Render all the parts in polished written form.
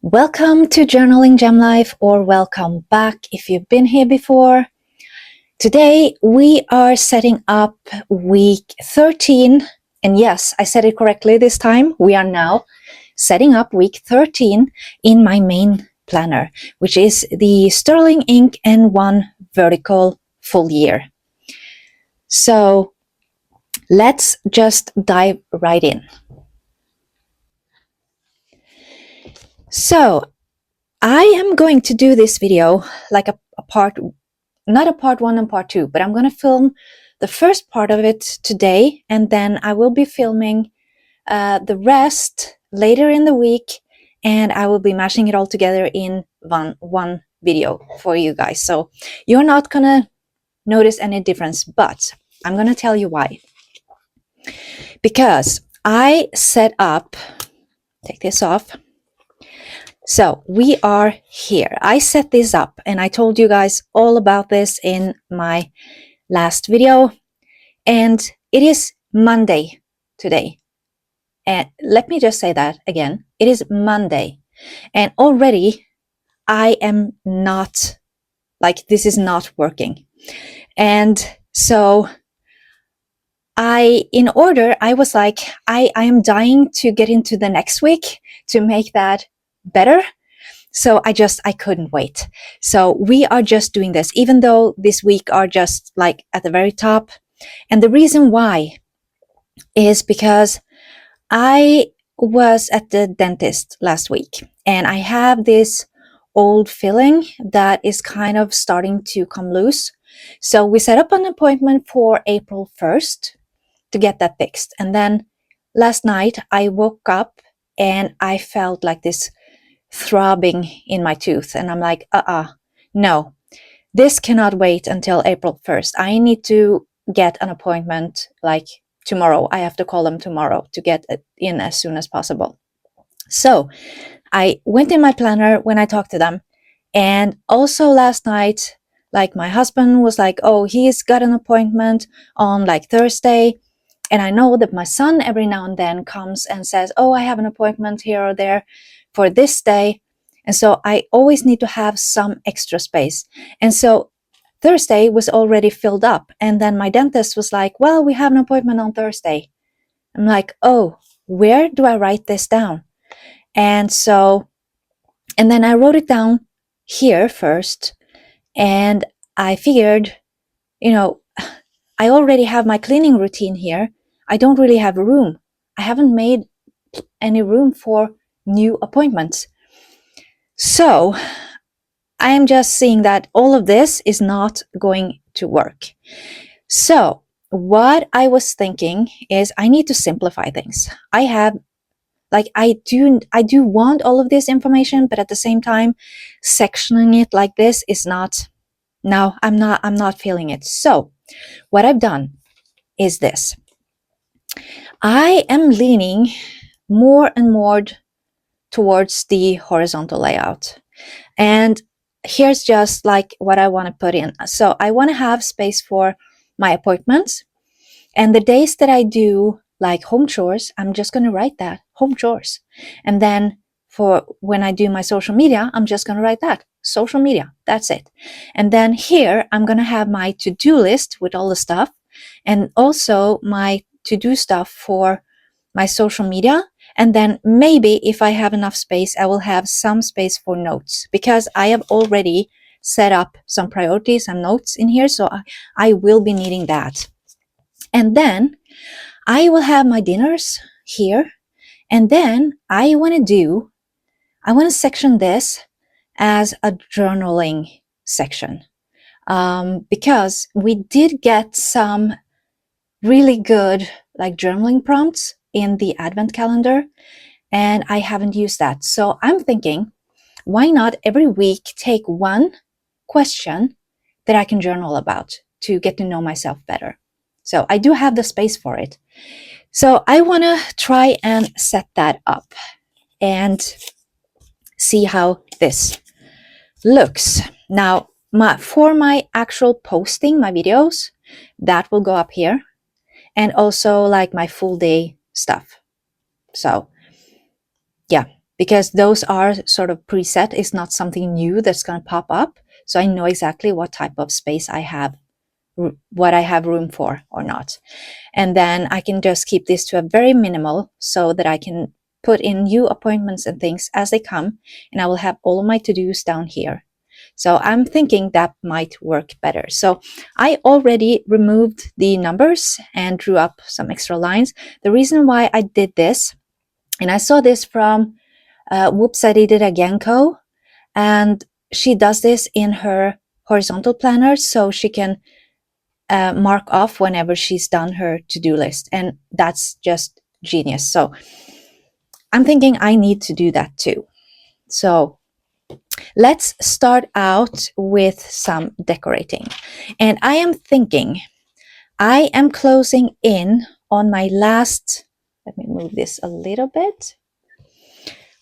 Welcome to Journaling Gem Life, or welcome back if you've been here before. Today we are setting up week 13, and yes, I said it correctly this time. We are now setting up week 13 in my main planner, which is the Sterling Ink N1 Vertical Full Year. So let's just dive right in. So I am going to do this video like a part, not a part 1 and part 2, but I'm going to film the first part of it today, and then I will be filming the rest later in the week, and I will be mashing it all together in one video for you guys. So you're not going to notice any difference, but I'm going to tell you why. Because I set up, take this off. So we are here. I set this up and I told you guys all about this in my last video, and it is Monday today. And let me just say that again. It is Monday, and already I am not, like, this is not working. And so I was like, I am dying to get into the next week to make that better. So I couldn't wait. So we are just doing this, even though this week are just like at the very top. And the reason why is because I was at the dentist last week, and I have this old filling that is kind of starting to come loose. So we set up an appointment for April 1st to get that fixed. And then last night I woke up and I felt like this throbbing in my tooth, and I'm like, no, this cannot wait until April 1st. I need to get an appointment like tomorrow. I have to call them tomorrow to get it in as soon as possible. So I went in my planner when I talked to them, and also last night, like, my husband was like, oh, he's got an appointment on like Thursday. And I know that my son every now and then comes and says, oh, I have an appointment here or there for this day. And so I always need to have some extra space. And so Thursday was already filled up. And then my dentist was like, well, we have an appointment on Thursday. I'm like, oh, where do I write this down? And then I wrote it down here first. And I figured, I already have my cleaning routine here. I don't really have room. I haven't made any room for new appointments. So I am just seeing that all of this is not going to work. So what I was thinking is I need to simplify things. I do want all of this information, but at the same time, sectioning it like this is not, no, I'm not feeling it. So what I've done is this. I am leaning more and more towards the horizontal layout. And here's just like what I want to put in. So I want to have space for my appointments. And the days that I do like home chores, I'm just going to write that, home chores. And then for when I do my social media, I'm just going to write that, social media. That's it. And then here, I'm going to have my to-do list with all the stuff, and also my to-do stuff for my social media. And then maybe if I have enough space, I will have some space for notes, because I have already set up some priorities and notes in here. So I will be needing that. And then I will have my dinners here. And then I want to section this as a journaling section, because we did get some really good like journaling prompts in the advent calendar, and I haven't used that. So I'm thinking, why not every week take one question that I can journal about to get to know myself better? So I do have the space for it. So I want to try and set that up and see how this looks. Now, for my actual posting, my videos, that will go up here. And also like my full day stuff. So yeah, because those are sort of preset. It's not something new that's going to pop up. So I know exactly what type of space I have, what I have room for or not. And then I can just keep this to a very minimal so that I can put in new appointments and things as they come. And I will have all of my to-dos down here. So I'm thinking that might work better. So I already removed the numbers and drew up some extra lines. The reason why I did this, and I saw this from Whoops, I Did It Again Co. And she does this in her horizontal planner so she can mark off whenever she's done her to-do list. And that's just genius. So I'm thinking I need to do that too. So let's start out with some decorating. And I am thinking I am closing in on my last, let me move this a little bit.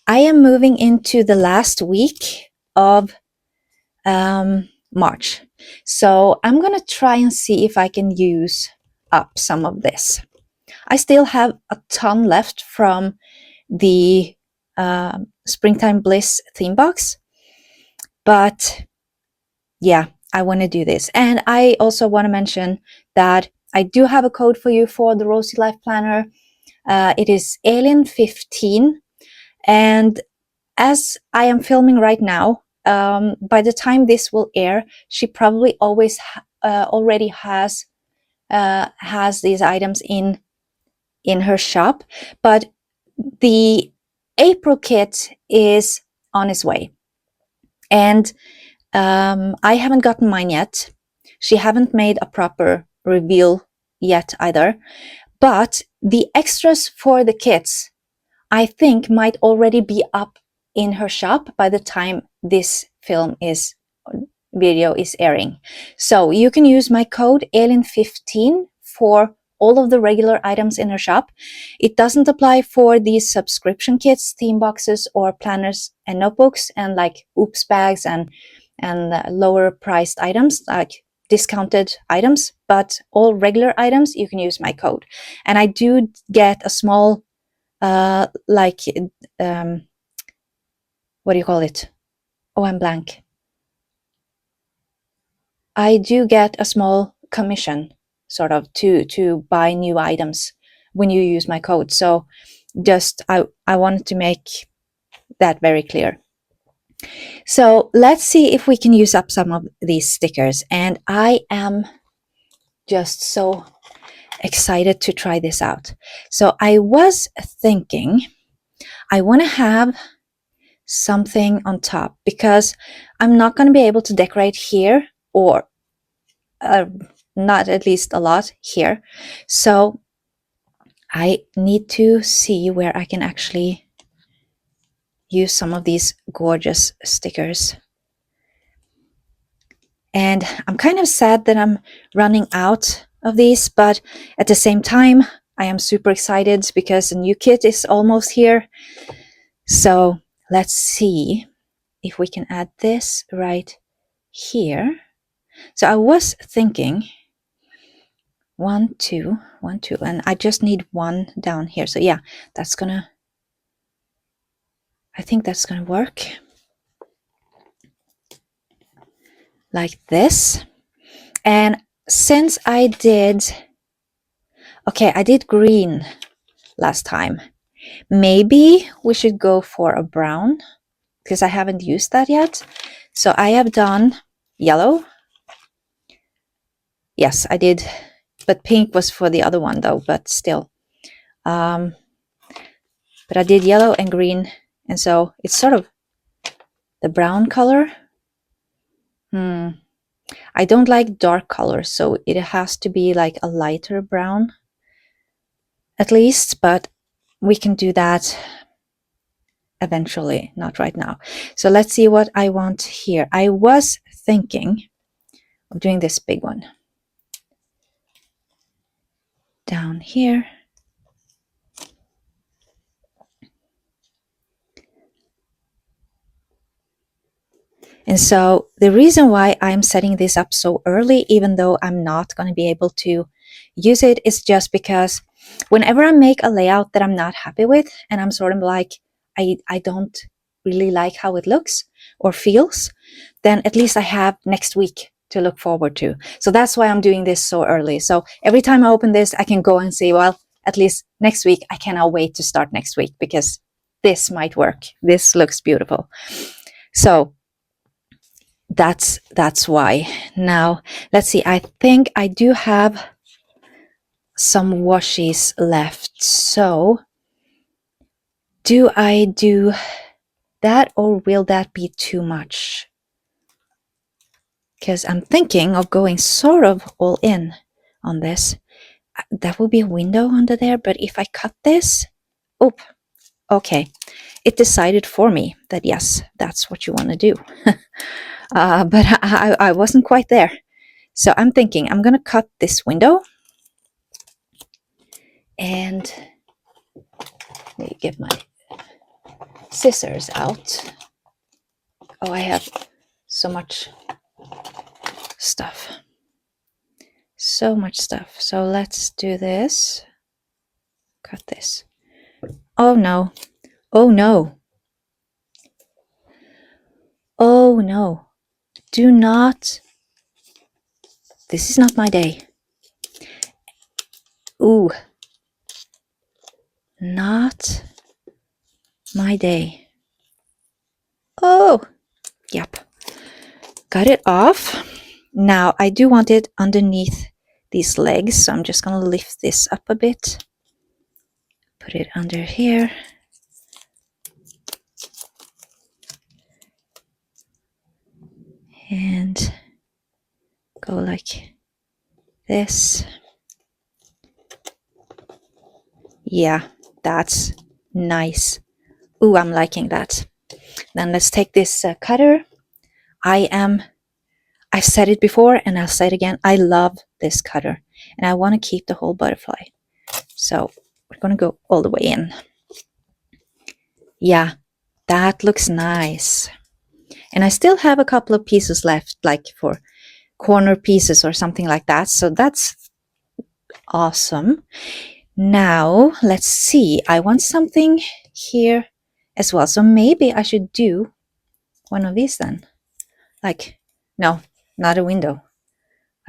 I am moving into the last week of March. So I'm going to try and see if I can use up some of this. I still have a ton left from the Springtime Bliss theme box. But yeah, I want to do this. And I also want to mention that I do have a code for you for the Rosey Life Planner. It is Alien15. And as I am filming right now, by the time this will air, she probably already has these items in her shop. But the April kit is on its way. And I haven't gotten mine yet. She haven't made a proper reveal yet either. But the extras for the kits, I think, might already be up in her shop by the time this video is airing. So you can use my code Alien15 for all of the regular items in her shop. It doesn't apply for these subscription kits, theme boxes, or planners and notebooks, and like oops bags and lower priced items, like discounted items. But all regular items, you can use my code. And I do get a small what do you call it? Oh, I'm blank. I do get a small commission sort of to buy new items when you use my code. So just I wanted to make that very clear. So let's see if we can use up some of these stickers. And I am just so excited to try this out. So I was thinking I want to have something on top because I'm not going to be able to decorate here, or not at least a lot here. So I need to see where I can actually use some of these gorgeous stickers. And I'm kind of sad that I'm running out of these, but at the same time, I am super excited because the new kit is almost here. So let's see if we can add this right here. So I was thinking 1, 2, 1, 2, and I just need one down here. So yeah, I think that's gonna work. Like this. And since I did green last time, maybe we should go for a brown because I haven't used that yet. So I have done yellow. Yes, I did, but pink was for the other one though, but still. But I did yellow and green, and so it's sort of the brown color. I don't like dark colors, so it has to be like a lighter brown at least, but we can do that eventually, not right now. So let's see what I want here. I was thinking of doing this big one down here. And so the reason why I'm setting this up so early, even though I'm not going to be able to use it, is just because whenever I make a layout that I'm not happy with, and I'm sort of like, I don't really like how it looks or feels, then at least I have next week to look forward to. So that's why I'm doing this so early. So every time I open this, I can go and say, well, at least next week, I cannot wait to start next week because this might work. This looks beautiful. So that's why. Now, let's see. I think I do have some washies left. So do I do that or will that be too much? Because I'm thinking of going sort of all in on this. That will be a window under there, but if I cut this, oh, okay. It decided for me that yes, that's what you want to do. But I wasn't quite there. So I'm thinking I'm going to cut this window. And let me get my scissors out. Oh, I have so much stuff. So much stuff. So let's do this. Cut this. Oh no. Oh no. Oh no. Do not. This is not my day. Ooh. Not my day. Oh. Yep. Got it off. Now I do want it underneath these legs, so I'm just going to lift this up a bit. Put it under here. And go like this. Yeah, that's nice. Ooh, I'm liking that. Then let's take this cutter. I've said it before and I'll say it again. I love this cutter and I want to keep the whole butterfly. So we're going to go all the way in. Yeah, that looks nice. And I still have a couple of pieces left, like for corner pieces or something like that. So that's awesome. Now, let's see. I want something here as well. So maybe I should do one of these then. Like, no, not a window.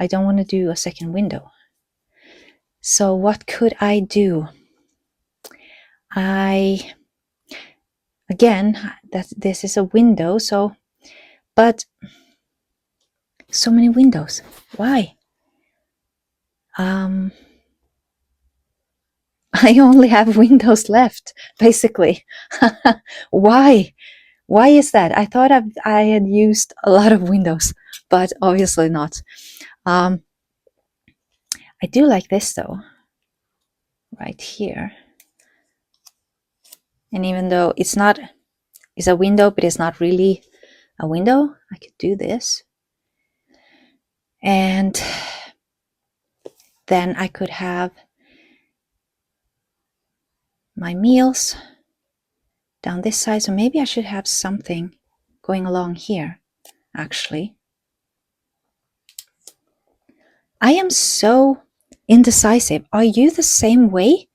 I don't want to do a second window. So what could I do? Again, this is a window, so, but so many windows. Why? I only have windows left, basically. Why? Why is that? I thought I had used a lot of windows, but obviously not. I do like this though, right here. And even though it's a window, but it's not really a window, I could do this. And then I could have my meals down this side. So maybe I should have something going along here, actually. I am so indecisive. Are you the same way?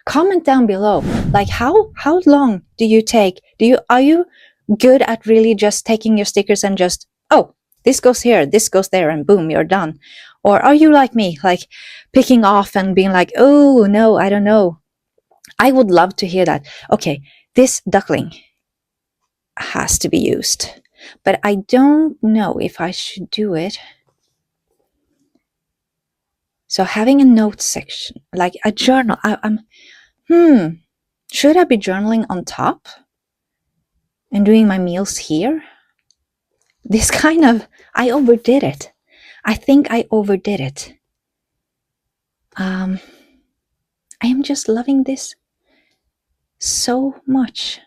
Comment down below. Like how long do you take? Are you good at really just taking your stickers and just, oh, this goes here, this goes there, and boom, you're done? Or are you like me, like picking off and being like, oh no, I don't know. I would love to hear that. Okay, this duckling has to be used, but I don't know if I should do it. So having a note section, like a journal, should I be journaling on top and doing my meals here? This kind of, I overdid it. I think I overdid it. I am just loving this so much.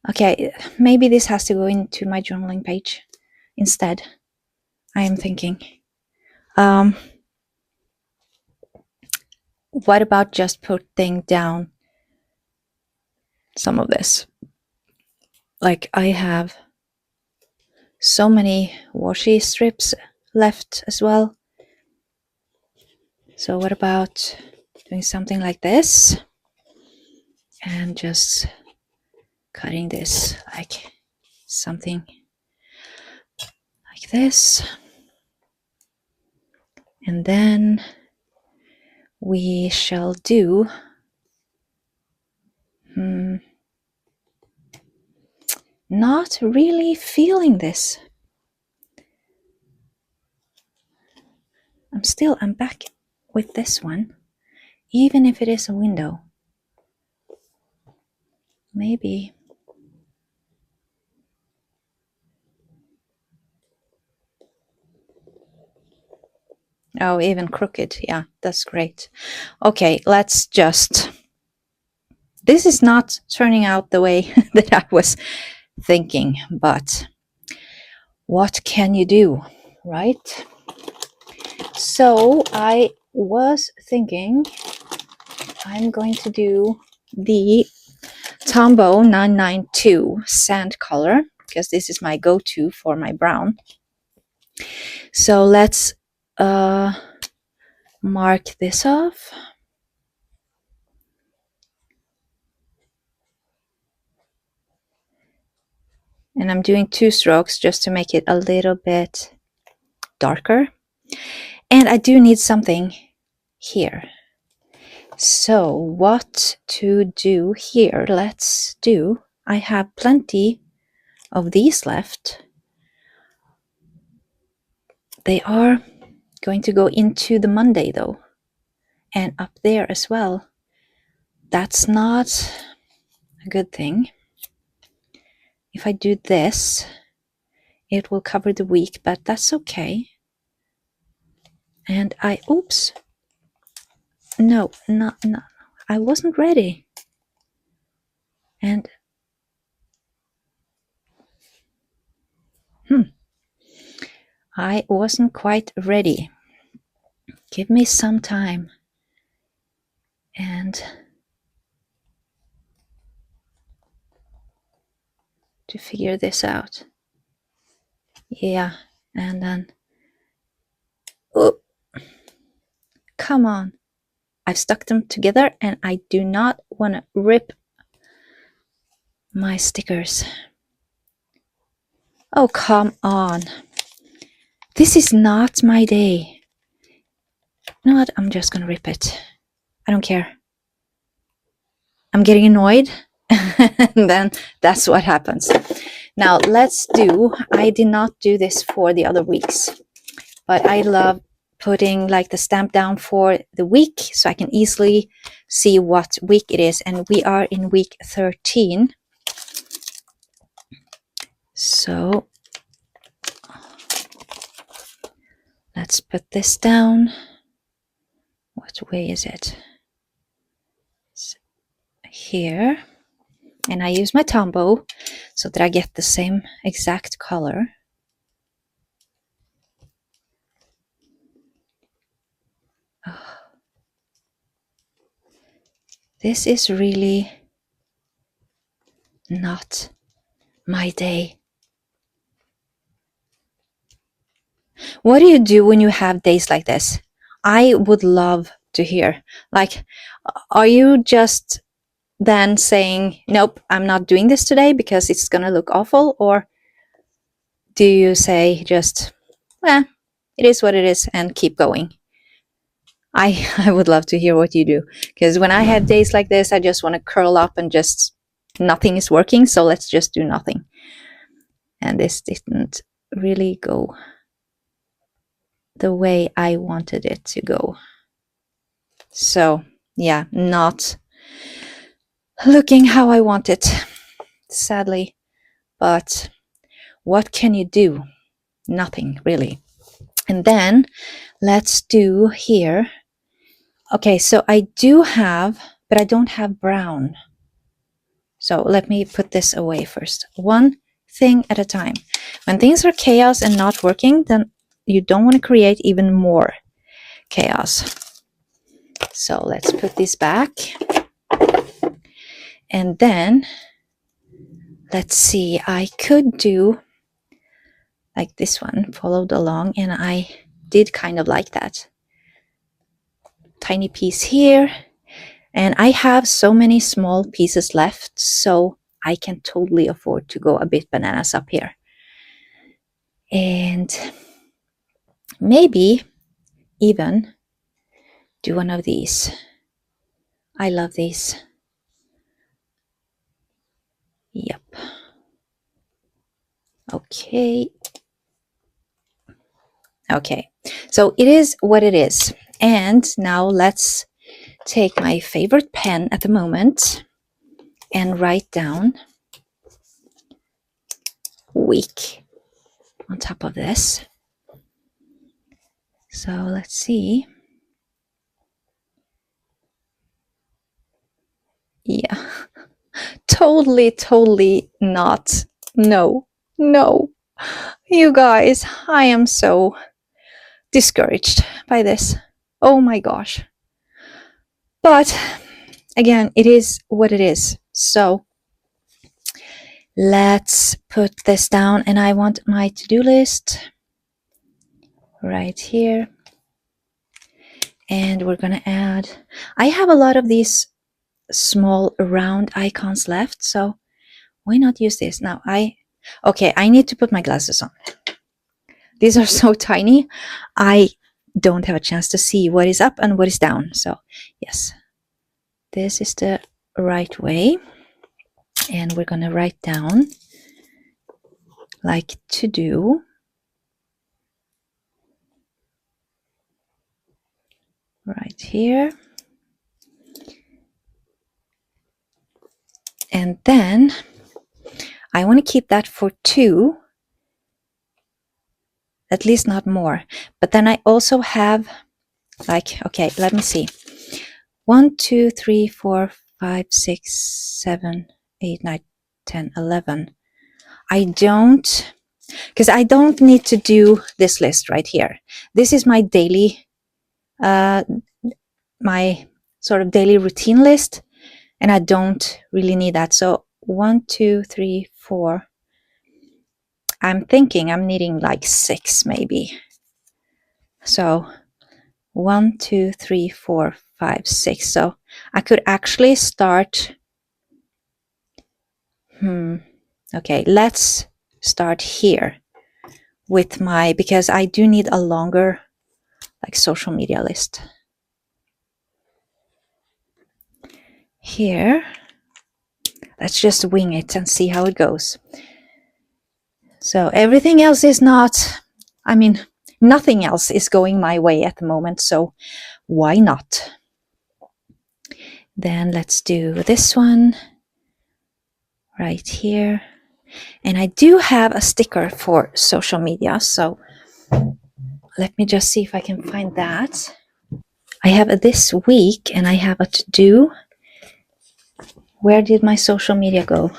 Okay, maybe this has to go into my journaling page instead. I am thinking. What about just putting down some of this? Like I have so many washi strips left as well. So what about doing something like this? and just cutting this like something like this. And then we shall do not really feeling this. I'm back with this one, even if it is a window. Maybe. Oh, even crooked. Yeah, that's great. Okay, let's just. This is not turning out the way that I was thinking, but what can you do, right? So I was thinking I'm going to do the Tombow 992 sand color because this is my go-to for my brown. So let's mark this off. And I'm doing 2 strokes just to make it a little bit darker. And I do need something here. So what to do here? Let's do, I have plenty of these left. They are going to go into the Monday though, and up there as well. That's not a good thing. If I do this, it will cover the week, but that's okay. And oops. No, I wasn't ready. And I wasn't quite ready. Give me some time. And to figure this out. Yeah, and then, oh, come on. I've stuck them together and I do not want to rip my stickers. Oh, come on. This is not my day. You know what? I'm just going to rip it. I don't care. I'm getting annoyed. And then that's what happens. Now let's do, I did not do this for the other weeks, but I love putting like the stamp down for the week so I can easily see what week it is. And we are in week 13. So let's put this down. What way is it? It's here. And I use my Tombow so that I get the same exact color. Oh. This is really not my day. What do you do when you have days like this? I would love to hear. Like, are you just then saying, nope, I'm not doing this today because it's going to look awful? Or do you say just, well, it is what it is and keep going? I would love to hear what you do. Because when I have days like this, I just want to curl up and just, nothing is working. So let's just do nothing. And this didn't really go the way I wanted it to go. So yeah, not looking how I want it, sadly. But what can you do? Nothing really. And then let's do here. Okay, so I do have, but I don't have brown. So let me put this away first. One thing at a time. When things are chaos and not working, then you don't want to create even more chaos. So let's put this back. And then let's see, I could do like this one, followed along, and I did kind of like that. Tiny piece here. And I have so many small pieces left, so I can totally afford to go a bit bananas up here. And maybe even do one of these. I love these. Yep. Okay. Okay. So it is what it is. And now let's take my favorite pen at the moment and write down week on top of this. So let's see. Yeah. Totally not. No. You guys, I am so discouraged by this. Oh my gosh. But again, it is what it is. So let's put this down, and I want my to-do list right here. And we're gonna add, I have a lot of these small round icons left, so why not use this? Now I need to put my glasses on. These are so tiny, I don't have a chance to see what is up and what is down. So yes, this is the right way. And we're gonna write down like to do. Right here. And then I want to keep that for 2, at least not more. But then I also have like, okay, let me see. 1, 2, 3, 4, 5, 6, 7, 8, 9, 10, 11. I don't, because I don't need to do this list right here. This is my daily, my sort of daily routine list, and I don't really need that. So 1, 2, 3, 4. I'm thinking I'm needing like 6 maybe. So 1, 2, 3, 4, 5, 6. So I could actually start. Okay, let's start here with my, because I do need a longer like social media list. Here, let's just wing it and see how it goes. So everything else is not, I mean, nothing else is going my way at the moment, so why not? Then let's do this one right here. And I do have a sticker for social media, so let me just see if I can find that. I have a this week and I have a to do. Where did my social media go?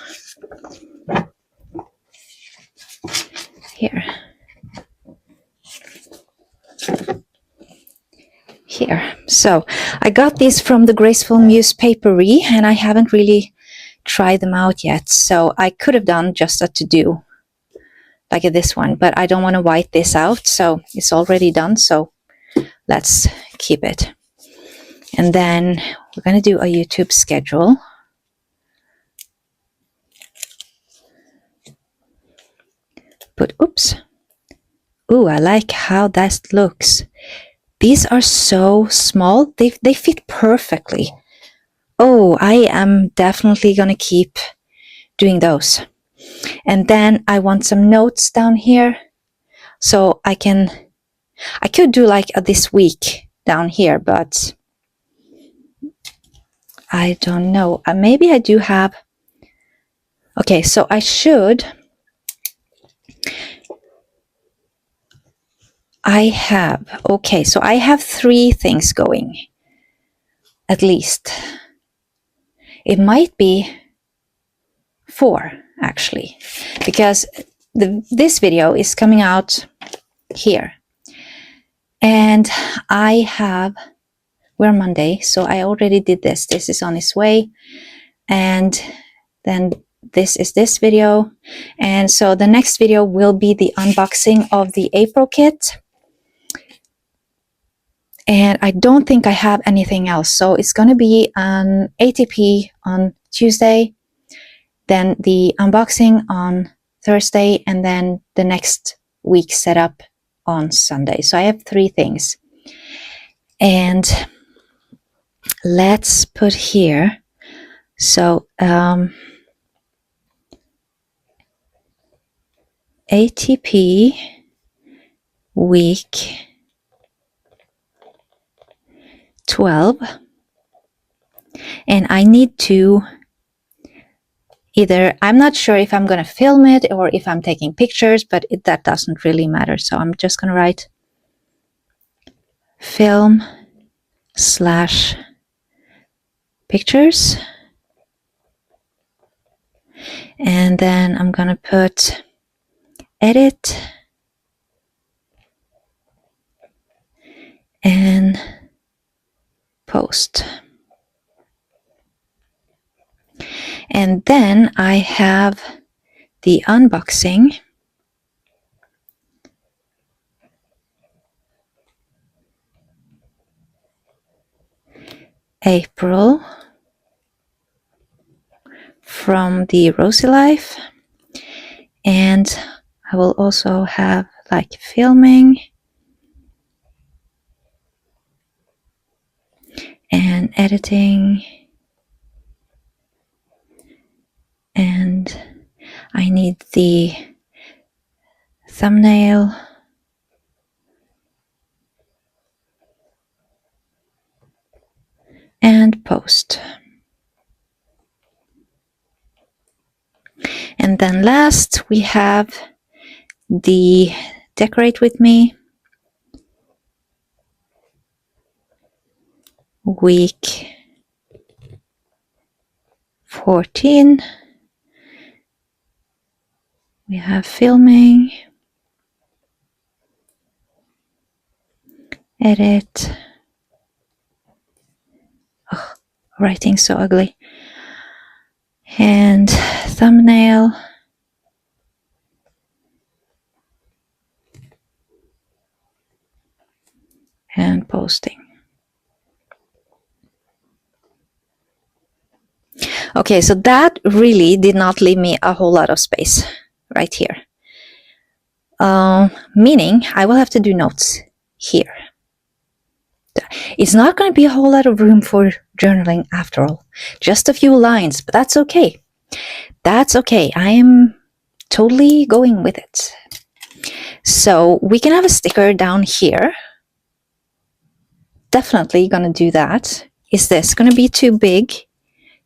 Here. Here. So I got these from the Graceful Muse Papery, and I haven't really tried them out yet. So I could have done just a to do like this one, but I don't want to white this out, so it's already done. So let's keep it. And then we're going to do a YouTube schedule. But oops. Ooh, I like how that looks. These are so small. They fit perfectly. Oh, I am definitely going to keep doing those. And then I want some notes down here. So I could do like a this week down here, but I don't know. Maybe I do have. Okay, so I should. Okay, so I have 3 things going, at least. It might be 4, actually, because this video is coming out here. And we're Monday, so I already did this. This is on its way. And then this is this video. And so the next video will be the unboxing of the April kit. And I don't think I have anything else. So it's going to be an ATP on Tuesday, then the unboxing on Thursday, and then the next week setup on Sunday. So I have 3 things. And let's put here. So ATP week 12. And I need to either, I'm not sure if I'm going to film it or if I'm taking pictures, but that doesn't really matter. So I'm just going to write film / pictures. And then I'm going to put edit and post. And then I have the unboxing. April from the Rosey life. And I will also have like filming and editing. And I need the thumbnail and post. And then last we have the decorate with me week 14. We have filming, edit. Oh, writing so ugly. And thumbnail. And posting. Okay, so that really did not leave me a whole lot of space right here. Meaning I will have to do notes here. It's not going to be a whole lot of room for journaling after all. Just a few lines, but that's okay. That's okay. I am totally going with it. So we can have a sticker down here. Definitely going to do that. Is this going to be too big?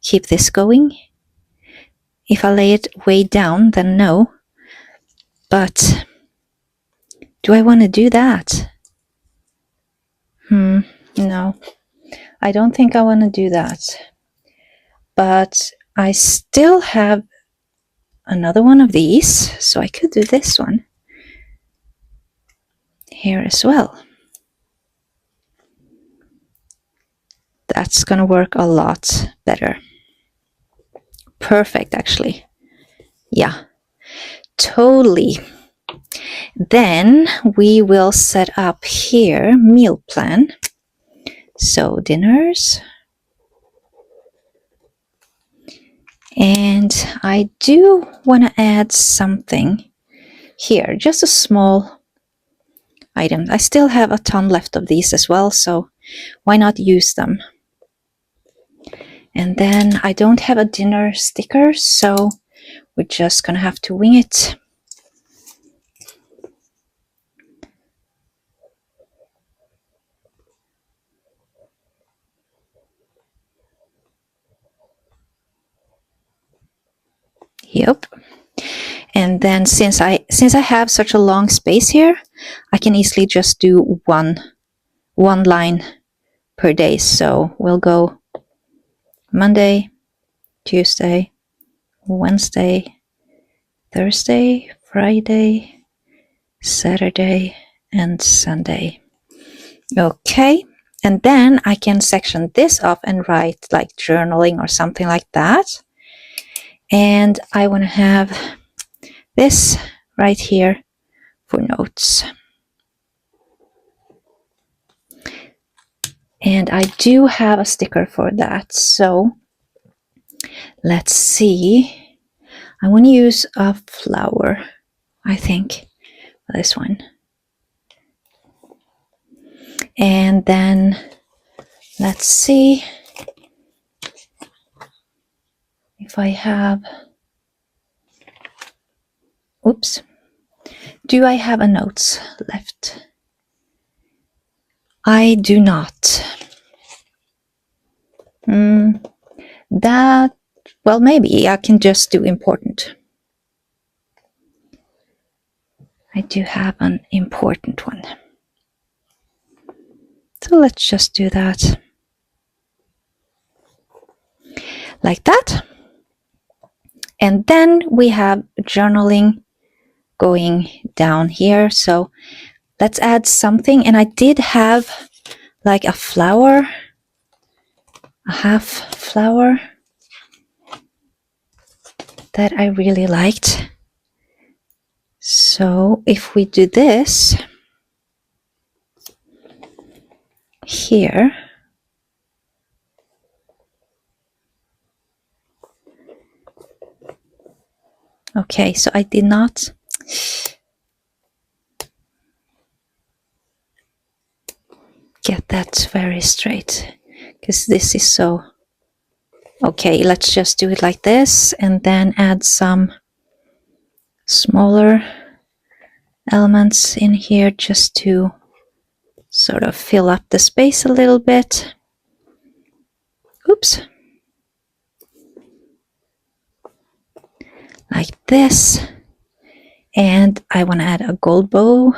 Keep this going. If I lay it way down, then no. But do I want to do that? No, I don't think I want to do that. But I still have another one of these, so I could do this one here as well. That's gonna work a lot better. Perfect, actually. Yeah, totally. Then we will set up here meal plan. So dinners. And I do want to add something here, just a small item. I still have a ton left of these as well, so why not use them? And then I don't have a dinner sticker, so we're just gonna have to wing it. Yep. And then since I have such a long space here, I can easily just do one line per day. So we'll go Monday, Tuesday, Wednesday, Thursday, Friday, Saturday, and Sunday. Okay. And then I can section this off and write like journaling or something like that. And I want to have this right here for notes. And I do have a sticker for that. So let's see. I want to use a flower, I think, for this one. And then let's see if I have, oops, do I have a notes left? I do not. That, well, maybe I can just do important. I do have an important one. So let's just do that. Like that. And then we have journaling going down here. So let's add something. And I did have like a flower, a half flower that I really liked. So if we do this here, okay, so I did not get that very straight because this is so, okay, let's just do it like this and then add some smaller elements in here just to sort of fill up the space a little bit. Oops. Like this. And I want to add a gold bow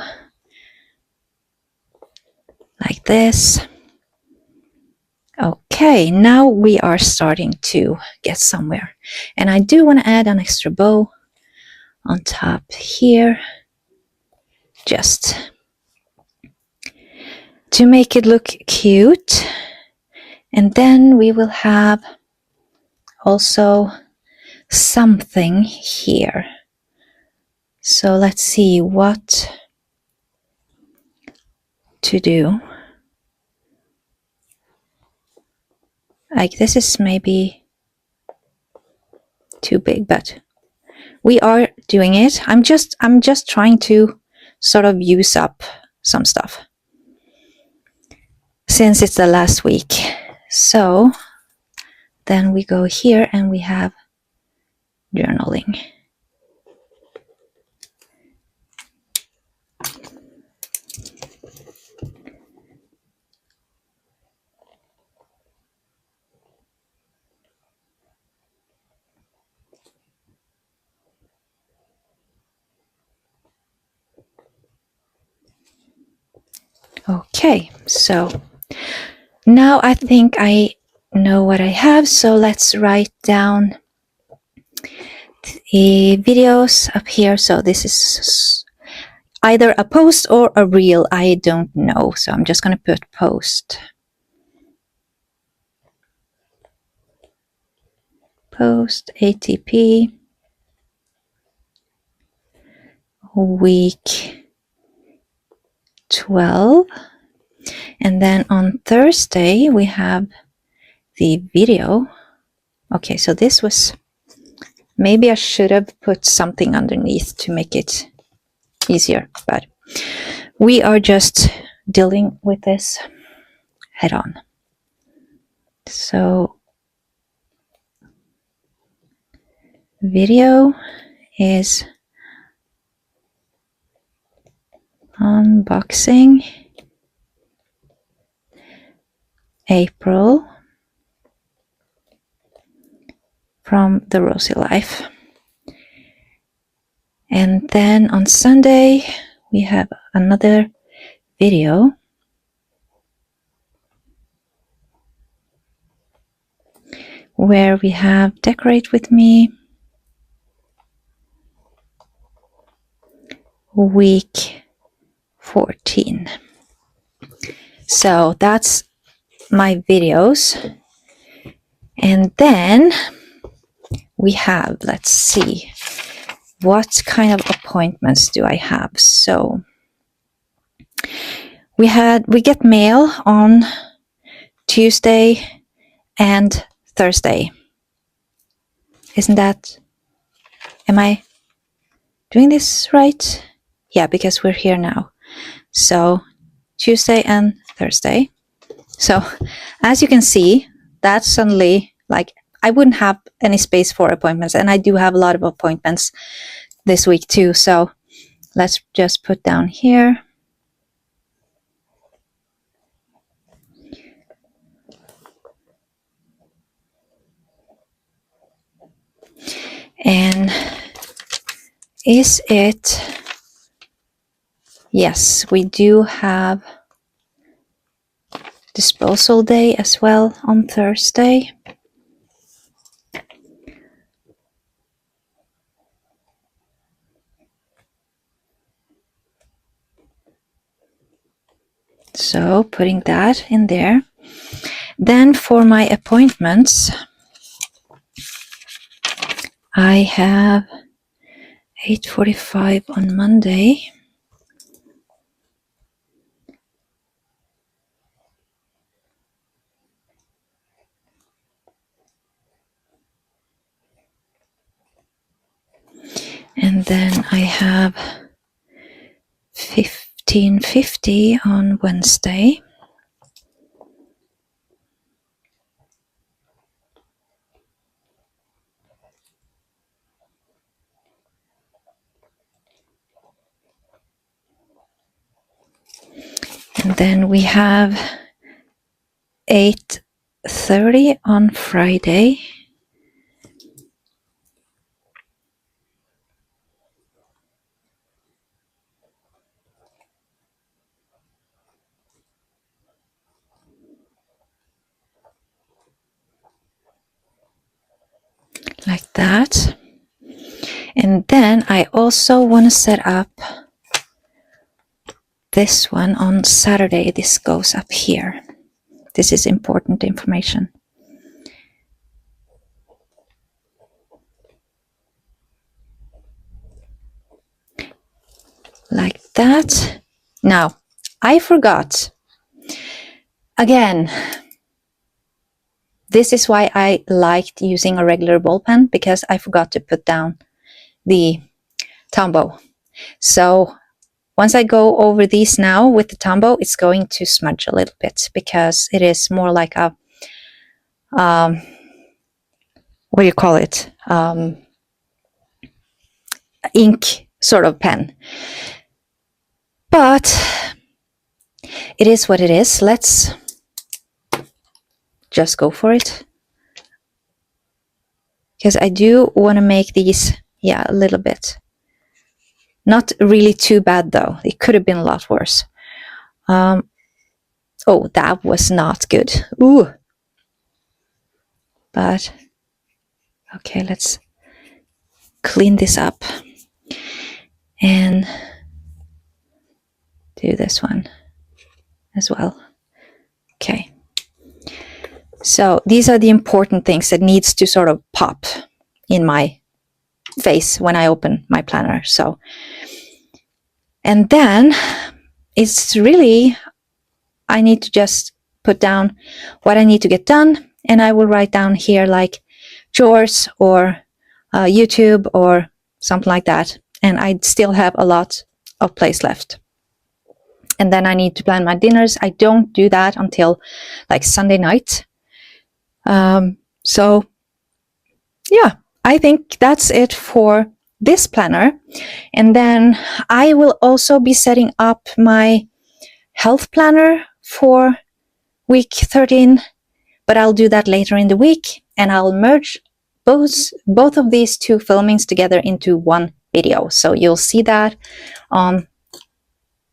like this. Okay, now we are starting to get somewhere. And I do want to add an extra bow on top here, just to make it look cute. And then we will have also something here. So let's see what to do. Like this is maybe too big, but we are doing it. I'm just trying to sort of use up some stuff since it's the last week. So then we go here and we have journaling. Okay, so now I think I know what I have, so let's write down the videos up here. So this is either a post or a reel, I don't know, so I'm just going to put post. Post ATP week 12, and then on Thursday we have the video. Okay, so this was, maybe I should have put something underneath to make it easier, but we are just dealing with this head on. So video is unboxing April from the Rosey life. And then on Sunday we have another video where we have decorate with me week 14. So that's my videos. And then we have, let's see, what kind of appointments do I have? So we get mail on Tuesday, and Thursday. Am I doing this right? Yeah, because we're here now. So Tuesday and Thursday. So as you can see, that's suddenly like I wouldn't have any space for appointments, and I do have a lot of appointments this week too. So let's just put down here. And is it? Yes, we do have disposal day as well on Thursday. So putting that in there. Then for my appointments, I have 8:45 on Monday. And then I have 15:50 on Wednesday. And then we have 8:30 on Friday. Like that. And then I also want to set up this one on Saturday. This goes up here. This is important information. Like that. Now, I forgot. Again, this is why I liked using a regular ball pen, because I forgot to put down the Tombow. So once I go over these now with the Tombow, it's going to smudge a little bit because it is more like a, what do you call it? Ink sort of pen. But it is what it is. Let's just go for it. Because I do want to make these, a little bit. Not really too bad though. It could have been a lot worse. Oh, that was not good. Ooh. But, okay, let's clean this up and do this one as well. Okay. So these are the important things that needs to sort of pop in my face when I open my planner. So, and then it's really, I need to just put down what I need to get done, and I will write down here like chores or YouTube or something like that. And I still have a lot of place left. And then I need to plan my dinners. I don't do that until like Sunday night. So yeah, I think that's it for this planner. And then I will also be setting up my health planner for week 13, but I'll do that later in the week, and I'll merge both of these two filmings together into one video. So you'll see that on,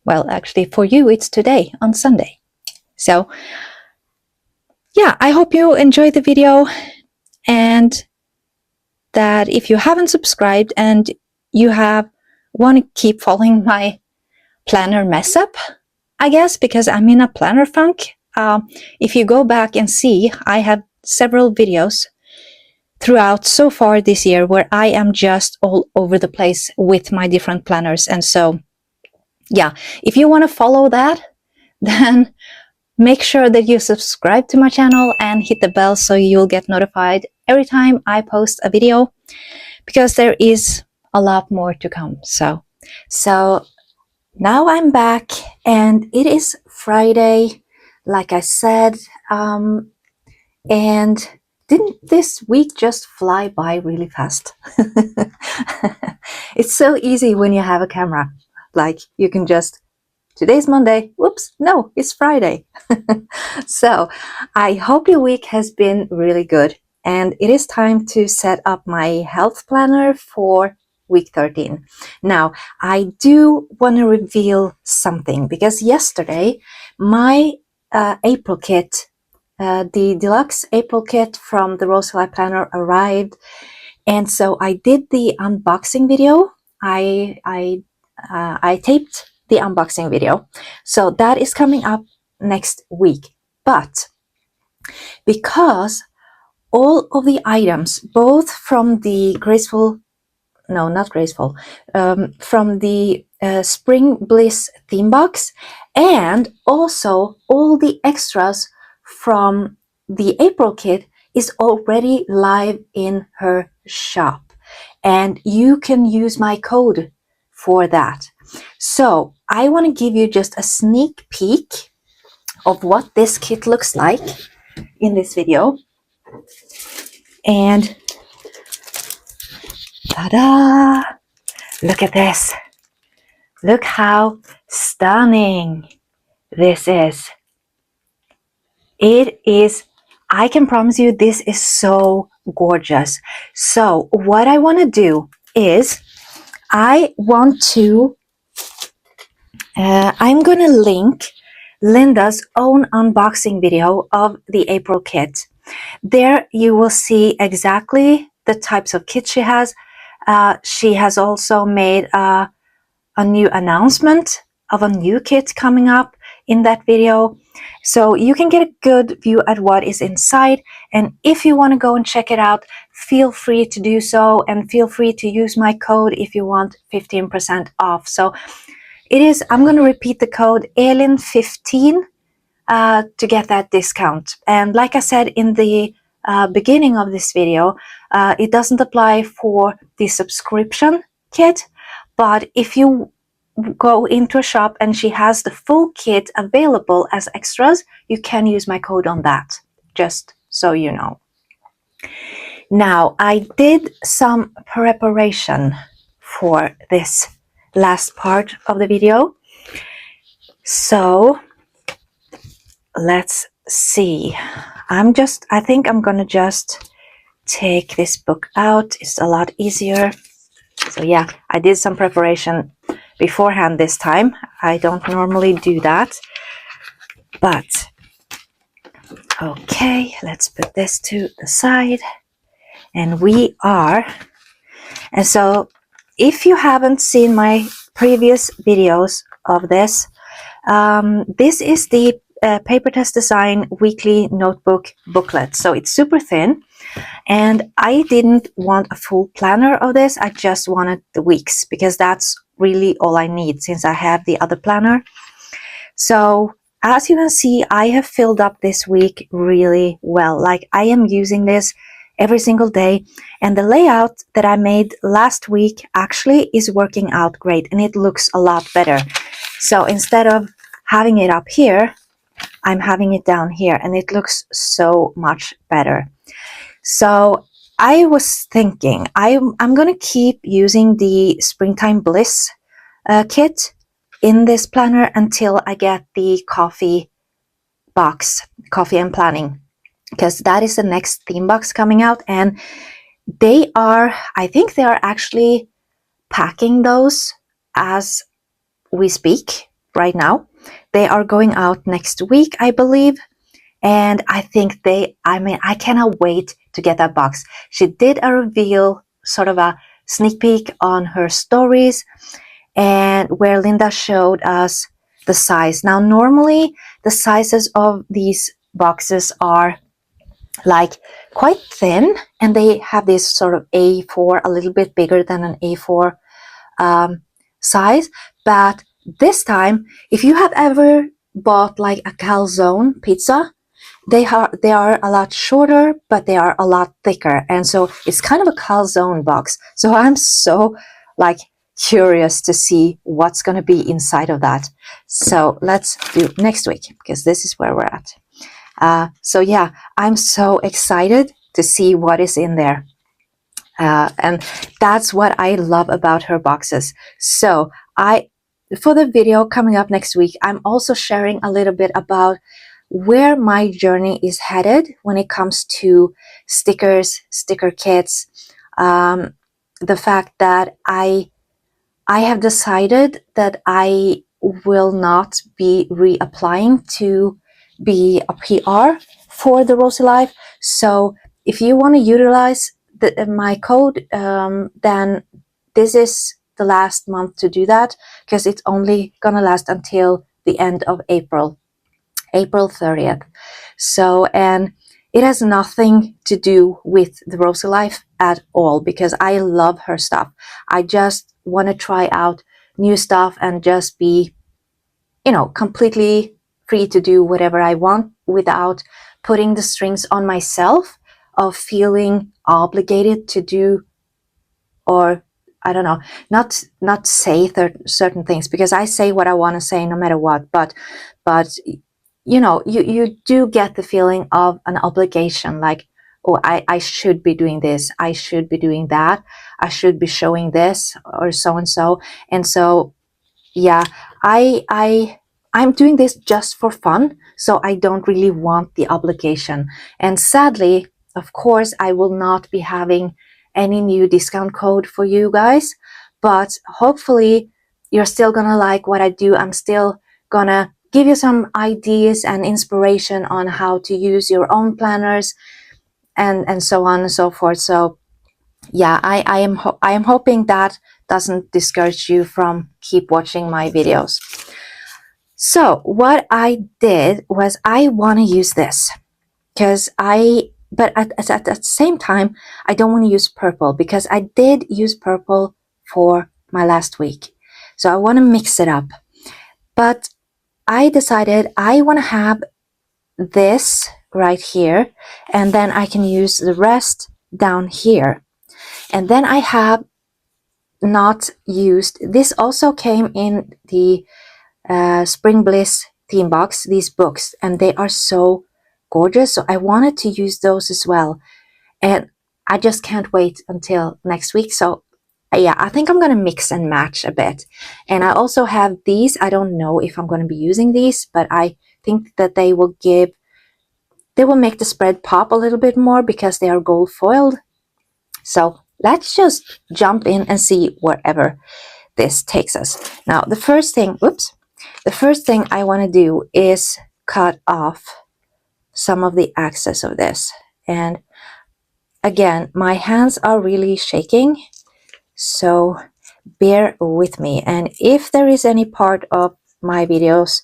well, actually for you, it's today on Sunday. So yeah, I hope you enjoyed the video, and that if you haven't subscribed and you want to keep following my planner mess up, I guess, because I'm in a planner funk. If you go back and see, I have several videos throughout so far this year where I am just all over the place with my different planners. And so, yeah, if you want to follow that, then make sure that you subscribe to my channel and hit the bell so you'll get notified every time I post a video, because there is a lot more to come. So now I'm back and it is Friday, like I said, and didn't this week just fly by really fast? It's so easy when you have a camera. Like you can just, today's Monday, whoops, no, it's Friday. So I hope your week has been really good, and it is time to set up my health planner for week 13. Now, I do want to reveal something, because yesterday my April kit, the deluxe April kit from the Rosey planner arrived, and so I did the unboxing video. I taped the unboxing video, so that is coming up next week. But because all of the items, both from the from the Spring Bliss theme box, and also all the extras from the April kit, is already live in her shop, and you can use my code for that. So I want to give you just a sneak peek of what this kit looks like in this video. And ta-da! Look at this. Look how stunning this is. It is, I can promise you, this is so gorgeous. So what I want to do is I'm going to link Linda's own unboxing video of the April kit. There you will see exactly the types of kits she has. She has also made a new announcement of a new kit coming up in that video. So you can get a good view at what is inside. And if you want to go and check it out, feel free to do so, and feel free to use my code if you want 15% off. So it is, I'm going to repeat the code ELIN15 to get that discount. And like I said in the beginning of this video, it doesn't apply for the subscription kit, but if you go into a shop and she has the full kit available as extras, you can use my code on that, just so you know. Now, I did some preparation for this last part of the video. So let's see. I think I'm gonna just take this book out. It's a lot easier. So yeah, I did some preparation beforehand this time. I don't normally do that. But okay, let's put this to the side. And so if you haven't seen my previous videos of this, this is the Paper Test Design weekly notebook booklet. So it's super thin, and I didn't want a full planner of this. I just wanted the weeks, because that's really all I need since I have the other planner. So as you can see, I have filled up this week really well. Like, I am using this every single day, and the layout that I made last week actually is working out great, and it looks a lot better. So instead of having it up here, I'm having it down here, and it looks so much better. So I was thinking I'm going to keep using the Springtime Bliss kit in this planner until I get the coffee box, Coffee and Planning, because that is the next theme box coming out, and I think they are actually packing those as we speak right now. They are going out next week, I believe. And I think I cannot wait to get that box. She did a reveal, sort of a sneak peek on her stories, and where Linda showed us the size. Now, normally the sizes of these boxes are like quite thin, and they have this sort of A4, a little bit bigger than an A4 size. But this time, if you have ever bought like a calzone pizza. They are a lot shorter, but they are a lot thicker, and so it's kind of a calzone box. So I'm so like curious to see what's going to be inside of that. So let's do next week, because this is where we're at. So yeah, I'm so excited to see what is in there. And that's what I love about her boxes. So for the video coming up next week, I'm also sharing a little bit about where my journey is headed when it comes to stickers, sticker kits. The fact that I have decided that I will not be reapplying to be a PR for the Rosey Life. So if you want to utilize my code, then this is the last month to do that, because it's only gonna last until the end of April 30th. So, and it has nothing to do with the Rosey Life at all, because I love her stuff. I just want to try out new stuff and just be, completely free to do whatever I want without putting the strings on myself of feeling obligated to do, or I don't know, not say certain things, because I say what I want to say no matter what. But you do get the feeling of an obligation, like, oh, I should be doing this, I should be doing that, I should be showing this, or so and so. And so yeah, I'm doing this just for fun, so I don't really want the obligation. And sadly, of course, I will not be having any new discount code for you guys, but hopefully you're still gonna like what I do. I'm still gonna give you some ideas and inspiration on how to use your own planners, and so on and so forth. So yeah, I am hoping that doesn't discourage you from keep watching my videos. So what I did was, I want to use this because but at the same time, I don't want to use purple, because I did use purple for my last week. So I want to mix it up. But I decided I want to have this right here, and then I can use the rest down here. And then I have not used, this also came in the Spring Bliss theme box, these books, and they are so gorgeous. So I wanted to use those as well. And I just can't wait until next week. So yeah, I think I'm going to mix and match a bit. And I also have these. I don't know if I'm going to be using these, but I think that they will make the spread pop a little bit more because they are gold foiled. So let's just jump in and see wherever this takes us. Now, the first thing I want to do is cut off some of the excess of this. And again, my hands are really shaking, so bear with me. And if there is any part of my videos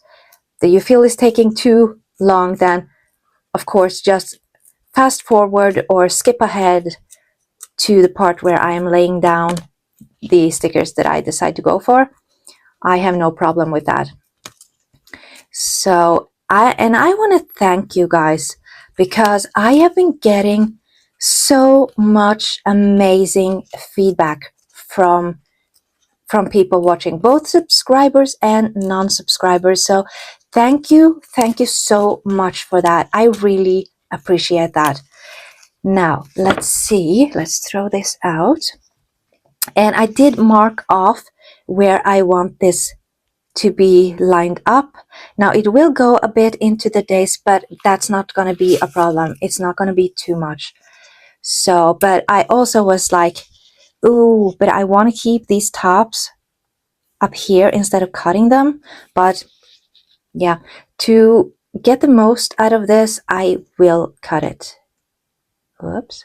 that you feel is taking too long, then of course just fast forward or skip ahead to the part where I am laying down the stickers that I decide to go for. I have no problem with that. So I want to thank you guys, because I have been getting so much amazing feedback from people watching, both subscribers and non-subscribers. So thank you so much for that. I really appreciate that. Now let's see, let's throw this out. And I did mark off where I want this to be lined up. Now it will go a bit into the days, but that's not going to be a problem. It's not going to be too much. So, but I also was like, ooh, but I want to keep these tops up here instead of cutting them. But yeah, to get the most out of this, I will cut it. Whoops.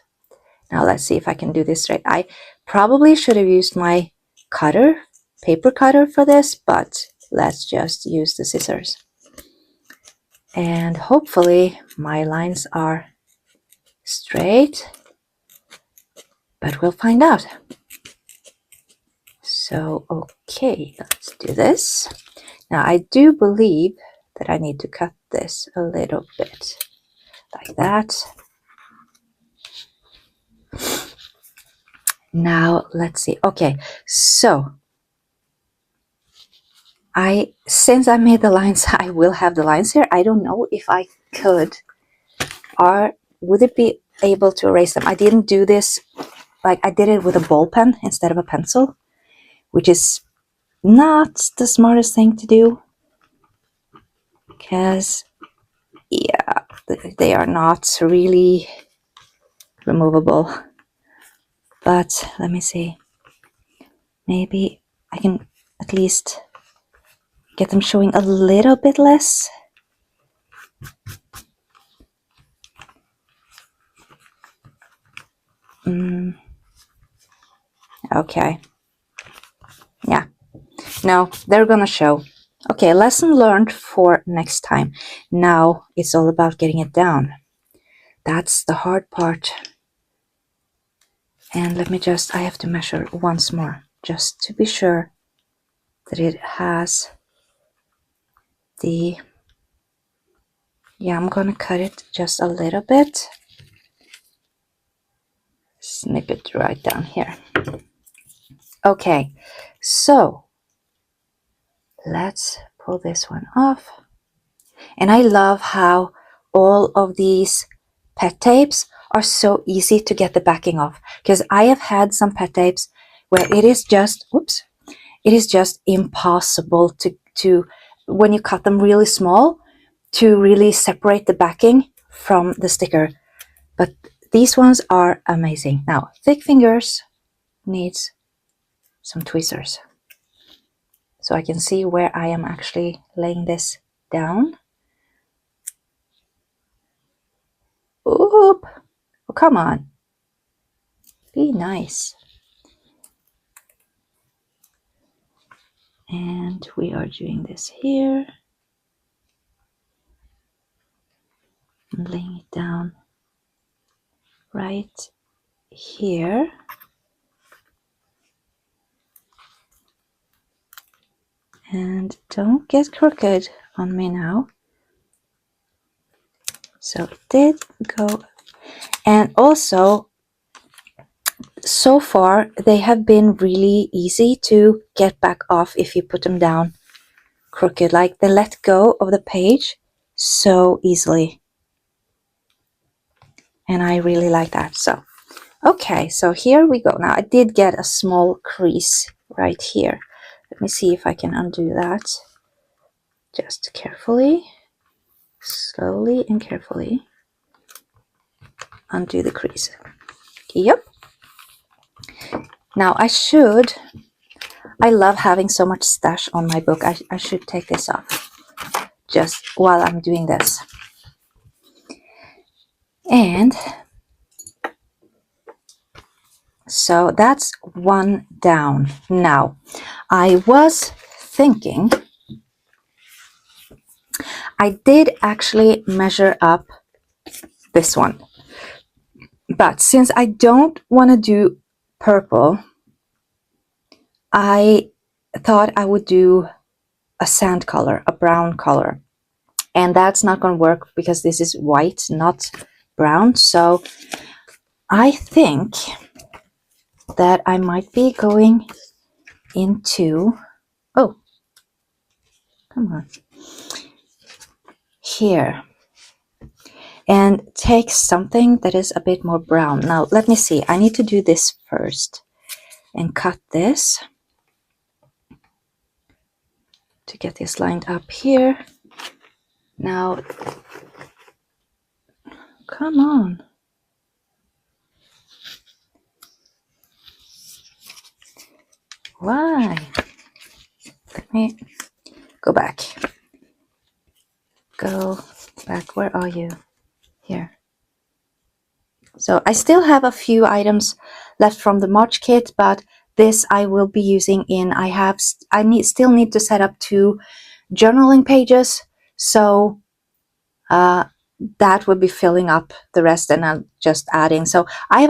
Now let's see if I can do this straight. I probably should have used my paper cutter for this, but let's just use the scissors. And hopefully my lines are straight, but we'll find out. So, okay, let's do this. Now I do believe that I need to cut this a little bit like that. Now let's see. Okay, so since I made the lines, I will have the lines here. I don't know if I could, or would it be able to erase them? I didn't do this, like I did it with a ball pen instead of a pencil, which is not the smartest thing to do, because yeah, they are not really removable. But let me see, maybe I can at least get them showing a little bit less. Okay, yeah, no, they're gonna show. Okay, lesson learned for next time. Now it's all about getting it down. That's the hard part. And let me I have to measure once more, just to be sure that it has the, yeah, I'm gonna cut it just a little bit. Snip it right down here. Okay, so let's pull this one off. And I love how all of these pet tapes are so easy to get the backing off, because I have had some pet tapes where it is just, whoops, it is just impossible to when you cut them really small, to really separate the backing from the sticker. But these ones are amazing. Now, thick fingers needs some tweezers, so I can see where I am actually laying this down. Oop! Oh, come on. Be nice. And we are doing this here. I'm laying it down right here. And don't get crooked on me now. So it did go. And also, so far, they have been really easy to get back off if you put them down crooked. Like, they let go of the page so easily. And I really like that. So, okay, so here we go. Now, I did get a small crease right here. Let me see if I can undo that. Just carefully, slowly and carefully undo the crease. Yep. Now I love having so much stash on my book. I should take this off just while I'm doing this. And so that's one down. Now, I was thinking, I did actually measure up this one. But since I don't want to do purple, I thought I would do a sand color, a brown color. And that's not going to work because this is white, not brown. So I think that I might be going into, oh, come on, here, and take something that is a bit more brown. Now, let me see. I need to do this first and cut this to get this lined up here. Now, come on. Why? Let me go back. Go back. Where are you? Here. So I still have a few items left from the March kit, but this I will be using in, still need to set up 2 journaling pages. So that will be filling up the rest, and I'm just adding. So I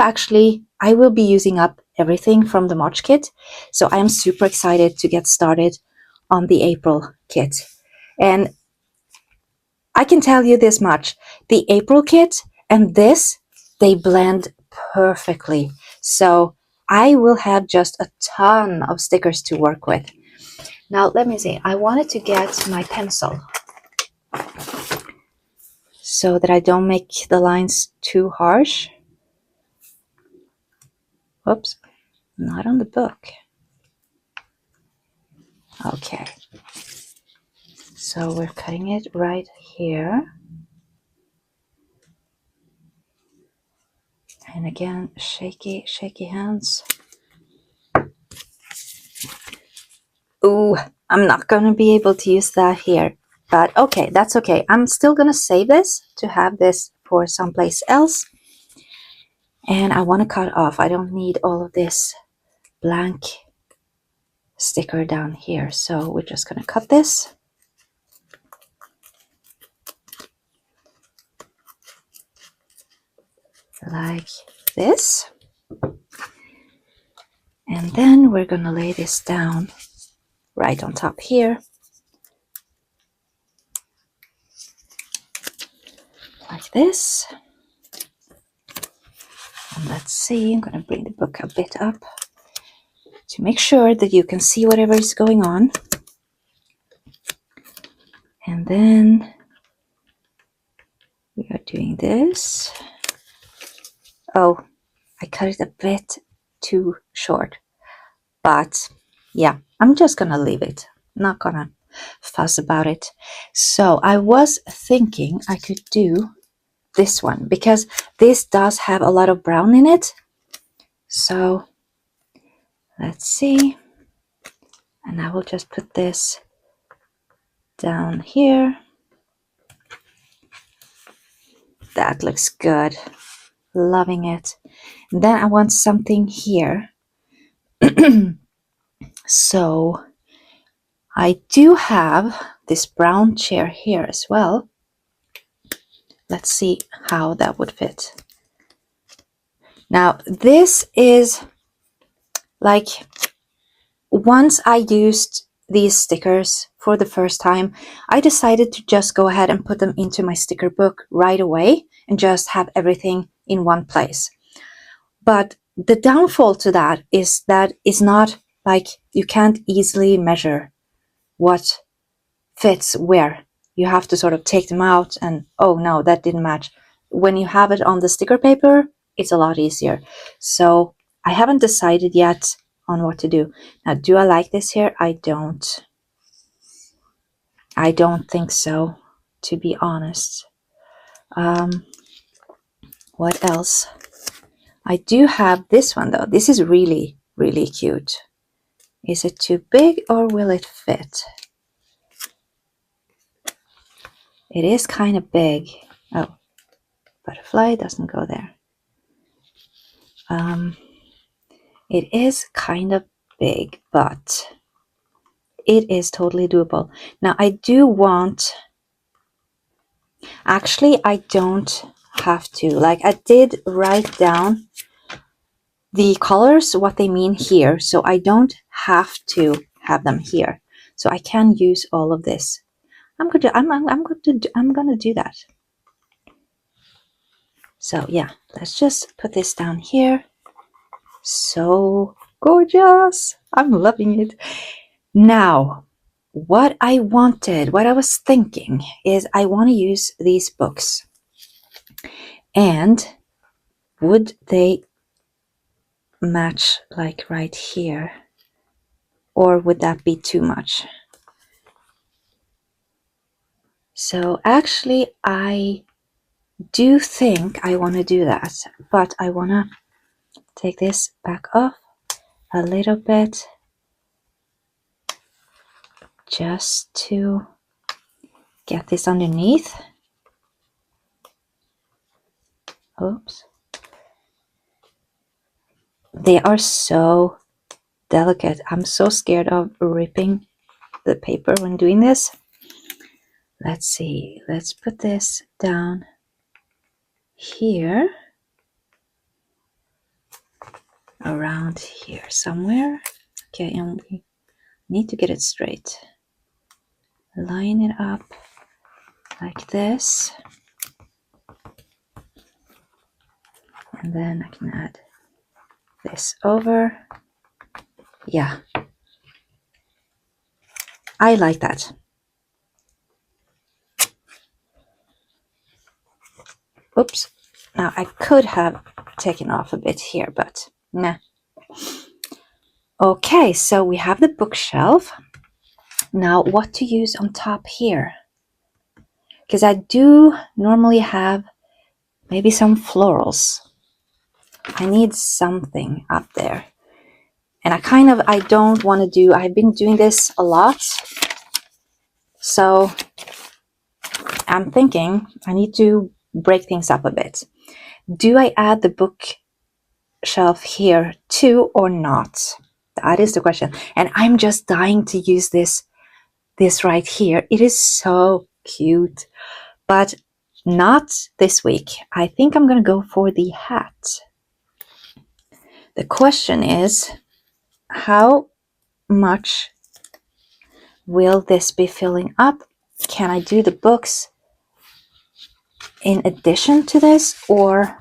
will be using up everything from the March kit. So I am super excited to get started on the April kit. And I can tell you this much. The April kit and this, they blend perfectly. So I will have just a ton of stickers to work with. Now, let me see. I wanted to get my pencil so that I don't make the lines too harsh. Oops, not on the book. Okay. So we're cutting it right here. And again, shaky hands. Ooh, I'm not going to be able to use that here. But okay, that's okay. I'm still going to save this to have this for someplace else. And I want to cut off. I don't need all of this blank sticker down here. So we're just going to cut this. Like this. And then we're going to lay this down right on top here. Like this. And let's see, I'm going to bring the book a bit up to make sure that you can see whatever is going on. And then we are doing this. Oh, I cut it a bit too short. But yeah, I'm just going to leave it. I'm not going to fuss about it. So I was thinking I could do this one because this does have a lot of brown in it. So let's see. And I will just put this down here. That looks good. Loving it. And then I want something here. So I do have this brown chair here as well. Let's see how that would fit. Now this is like, once I used these stickers for the first time, I decided to just go ahead and put them into my sticker book right away and just have everything in one place. But the downfall to that is that it's not like you can't easily measure what fits where. You have to sort of take them out and, oh no, that didn't match. When you have it on the sticker paper, it's a lot easier. So I haven't decided yet on what to do. Now, do I like this here? I don't think so, to be honest. What else? I do have this one though. This is really, really cute. Is it too big or will it fit? It is kind of big. Oh, butterfly doesn't go there. It is kind of big, but it is totally doable. Now I do want, actually I don't have to, like I did write down the colors, what they mean here, so I don't have to have them here. So I can use all of this. I'm gonna do that. So yeah, let's just put this down here. So gorgeous. I'm loving it. Now, what I was thinking is I want to use these books. And would they match like right here? Or would that be too much? So actually, I do think I want to do that, but I want to take this back off a little bit just to get this underneath. Oops. They are so delicate. I'm so scared of ripping the paper when doing this. Let's see. Let's put this down here. Around here somewhere. Okay, and we need to get it straight. Line it up like this. And then I can add this over. Yeah, I like that. Oops. Now I could have taken off a bit here, but nah. Okay, so we have the bookshelf. Now what to use on top here? Because I do normally have maybe some florals. I need something up there. And I don't want to do, I've been doing this a lot. So I'm thinking I need to break things up a bit. Do I add the bookshelf here too or not? That is the question. And I'm just dying to use this right here. It is so cute, but not this week. I think I'm going to go for the hat. The question is, how much will this be filling up? Can I do the books in addition to this or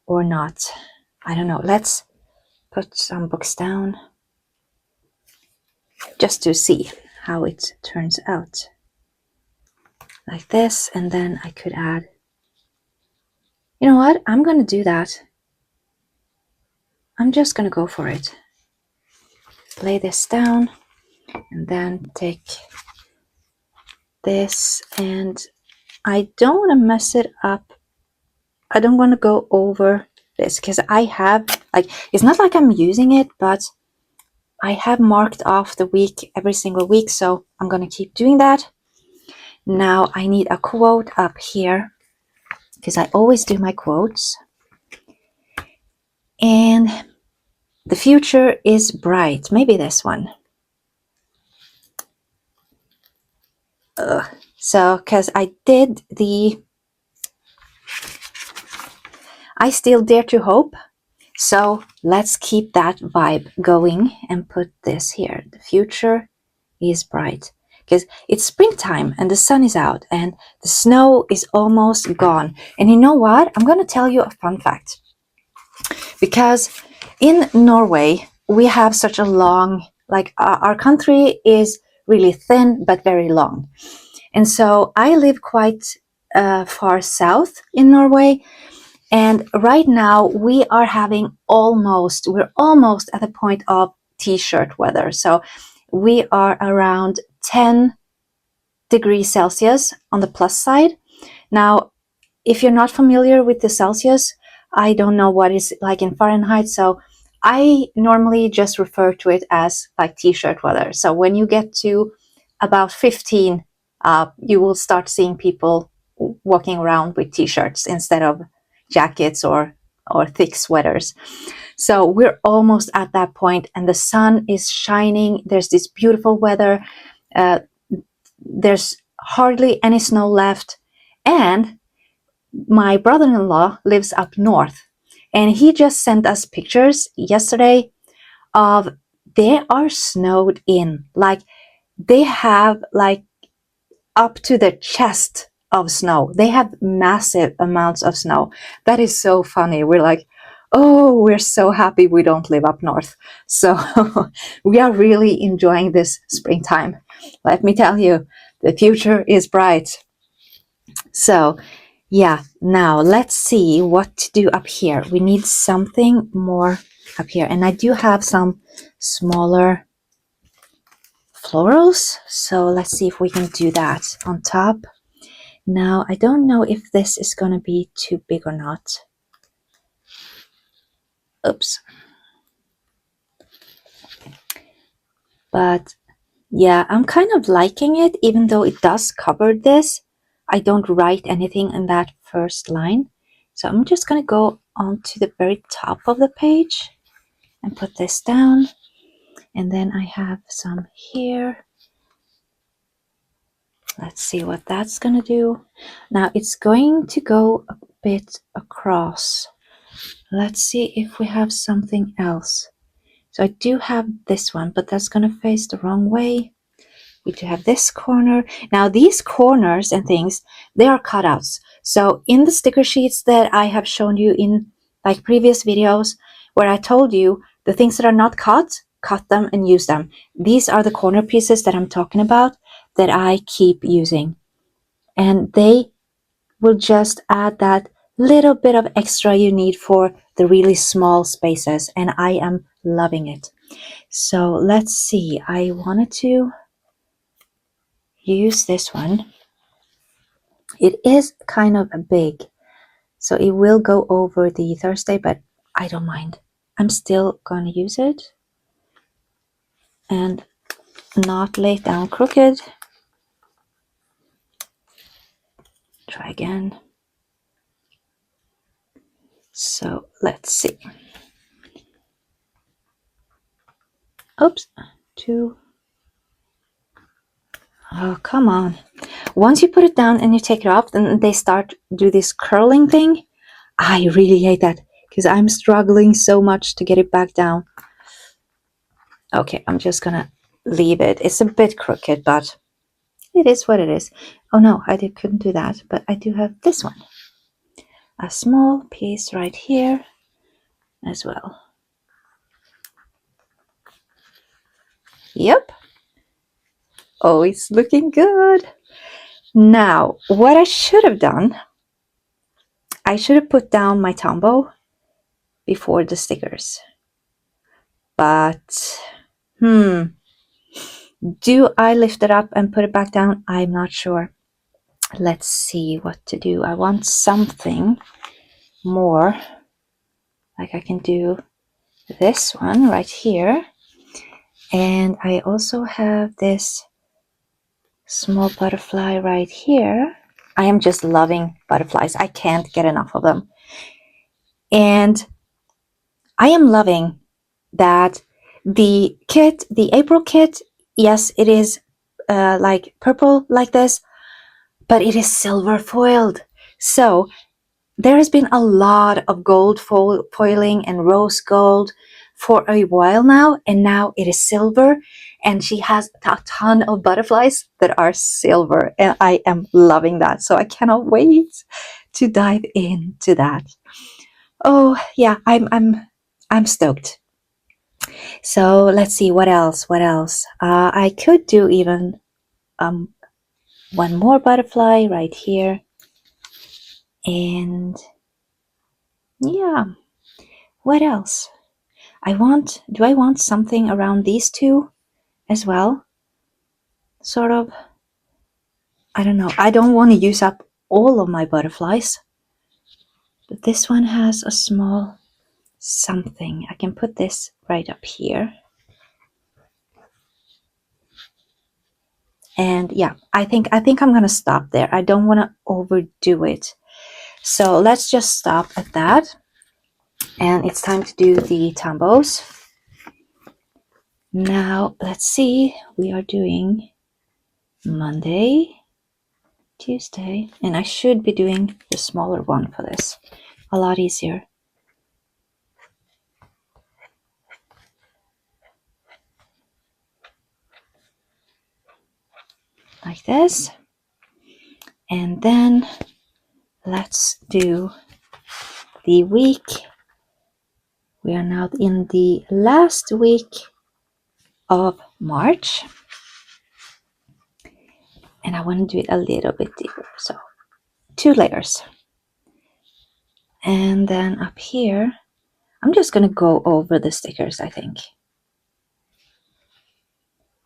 not? I don't know. Let's put some books down just to see how it turns out. Like this, and then I could add, you know what? I'm going to do that. I'm just going to go for it. Lay this down and then take this, and I don't want to mess it up. I don't want to go over this because I have, like, it's not like I'm using it, but I have marked off the week every single week, so I'm going to keep doing that. Now I need a quote up here because I always do my quotes. And the future is bright. Maybe this one. So, because I still dare to hope. So let's keep that vibe going and put this here. The future is bright. Because it's springtime and the sun is out and the snow is almost gone. And you know what? I'm going to tell you a fun fact. Because in Norway, we have such a long, like our country is really thin but very long. And so I live quite far south in Norway. And right now we're almost at the point of t-shirt weather. So we are around 10 degrees Celsius on the plus side. Now, if you're not familiar with the Celsius, I don't know what it's like in Fahrenheit. So I normally just refer to it as like t-shirt weather. So when you get to about 15, you will start seeing people walking around with t-shirts instead of jackets or thick sweaters. So we're almost at that point and the sun is shining. There's this beautiful weather. There's hardly any snow left. And my brother-in-law lives up north and he just sent us pictures yesterday of they are snowed in. Like they have like up to their chest of snow. They have massive amounts of snow. That is so funny. We're like, oh, we're so happy we don't live up north. So we are really enjoying this springtime. Let me tell you, the future is bright. So yeah, now let's see what to do up here. We need something more up here. And I do have some smaller florals. So let's see if we can do that on top. Now, I don't know if this is going to be too big or not. Oops. But yeah, I'm kind of liking it, even though it does cover this. I don't write anything in that first line. So I'm just going to go on to the very top of the page and put this down. And then I have some here. Let's see what that's going to do. Now it's going to go a bit across. Let's see if we have something else. So I do have this one, but that's going to face the wrong way. We do have this corner. Now these corners and things, they are cutouts. So in the sticker sheets that I have shown you in like previous videos where I told you the things that are not cut, cut them and use them. These are the corner pieces that I'm talking about that I keep using. And they will just add that little bit of extra you need for the really small spaces. And I am loving it. So let's see. I wanted to use this one. It is kind of big, so it will go over the Thursday, but I don't mind. I'm still going to use it and not lay it down crooked. Try again. So let's see. Oops, two. Oh, come on. Once you put it down and you take it off, then they start do this curling thing. I really hate that because I'm struggling so much to get it back down. Okay, I'm just gonna leave it. It's a bit crooked, but it is what it is. Oh no, couldn't do that, but I do have this one. A small piece right here as well. Yep. Oh, it's looking good. Now, what I should have done, I should have put down my Tombow before the stickers. But, do I lift it up and put it back down? I'm not sure. Let's see what to do. I want something more. Like I can do this one right here. And I also have this small butterfly right here. I am just loving butterflies. I can't get enough of them. And I am loving that the kit, the April kit, yes, it is like purple like this, but it is silver foiled. So there has been a lot of gold foiling and rose gold for a while now, and now it is silver, and she has a ton of butterflies that are silver, and I am loving that. So I cannot wait to dive into that. Oh yeah, I'm stoked. So let's see what else. I could do even one more butterfly right here, and yeah, what else? Do I want something around these two as well? Sort of. I don't know. I don't want to use up all of my butterflies. But this one has a small something. I can put this right up here. And yeah, I think I'm going to stop there. I don't want to overdo it. So let's just stop at that. And it's time to do the Tombows. Now, let's see. We are doing Monday, Tuesday, and I should be doing the smaller one for this. A lot easier. Like this. And then let's do the week. We are now in the last week of March. And I want to do it a little bit deeper. So 2 layers. And then up here, I'm just going to go over the stickers, I think.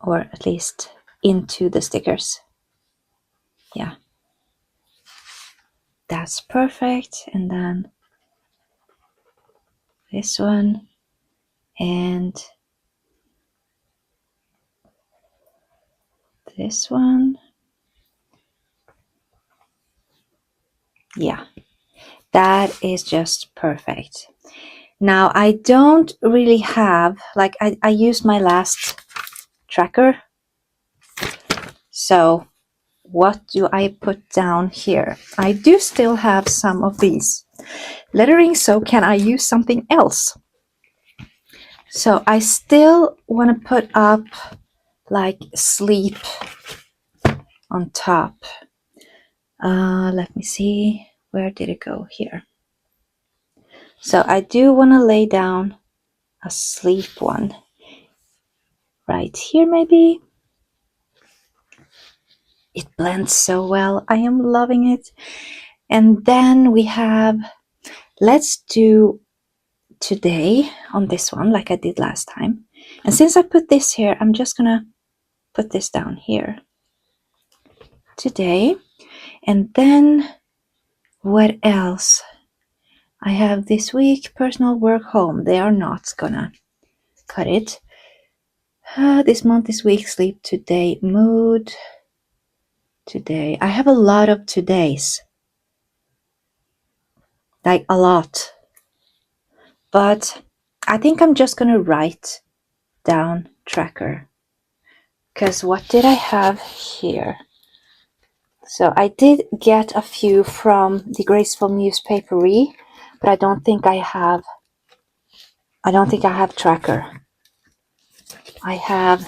Or at least into the stickers. Yeah. That's perfect. And then this one. And this one. Yeah. That is just perfect. Now, I don't really have, like, I used my last tracker. So what do I put down here? I do still have some of these lettering, so can I use something else? So I still want to put up like sleep on top. Let me see. Where did it go? Here. So I do want to lay down a sleep one. Right here, maybe. It blends so well. I am loving it. And then we have, let's do today on this one like I did last time. And since I put this here, I'm just gonna put this down here today. And then what else? I have this week, personal, work, home. They are not gonna cut it. This month, this week, sleep, today, mood, today. I have a lot of todays. Like a lot. But I think I'm just gonna write down tracker. Because what did I have here? So I did get a few from the Graceful Newspapery, but I don't think I have tracker. I have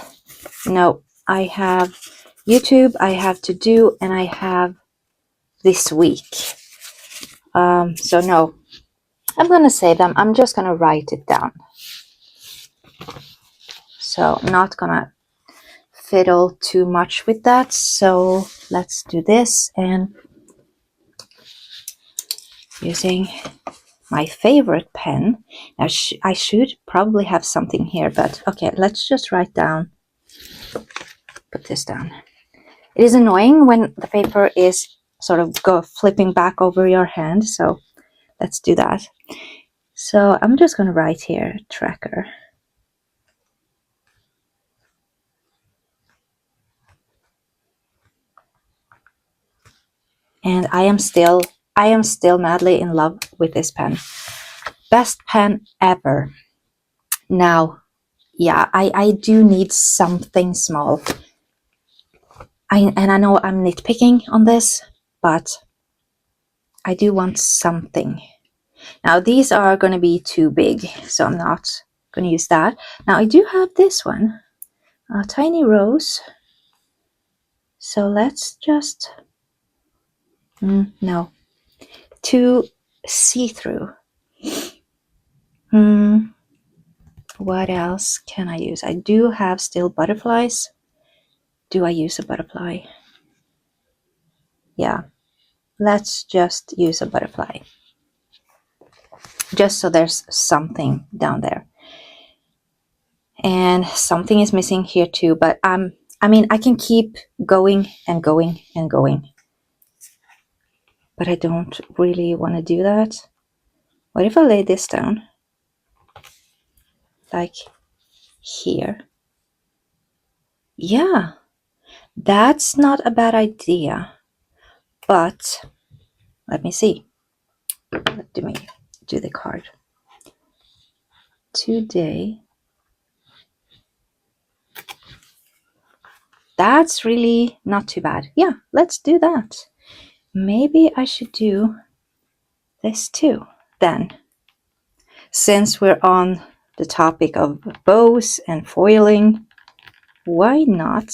YouTube, I have to do, and I have this week. So no, I'm gonna save them. I'm just gonna write it down. So I'm not gonna fiddle too much with that. So let's do this, and using my favorite pen. Now I should probably have something here, but okay, let's just write down, put this down. It is annoying when the paper is sort of flipping back over your hand, so let's do that. So I'm just going to write here, tracker. And I am still madly in love with this pen. Best pen ever. Now, yeah, I do need something small. And I know I'm nitpicking on this, but I do want something. Now these are going to be too big, so I'm not going to use that. Now I do have this one, a tiny rose. So let's just, no, too see-through. What else can I use? I do have still butterflies. Do I use a butterfly? Yeah, let's just use a butterfly. Just so there's something down there. And something is missing here too, but I mean, I can keep going and going and going. But I don't really want to do that. What if I lay this down? Like here. Yeah, that's not a bad idea. But let me see. Let me do the card. Today. That's really not too bad. Yeah, let's do that. Maybe I should do this too then. Since we're on the topic of bows and foiling, why not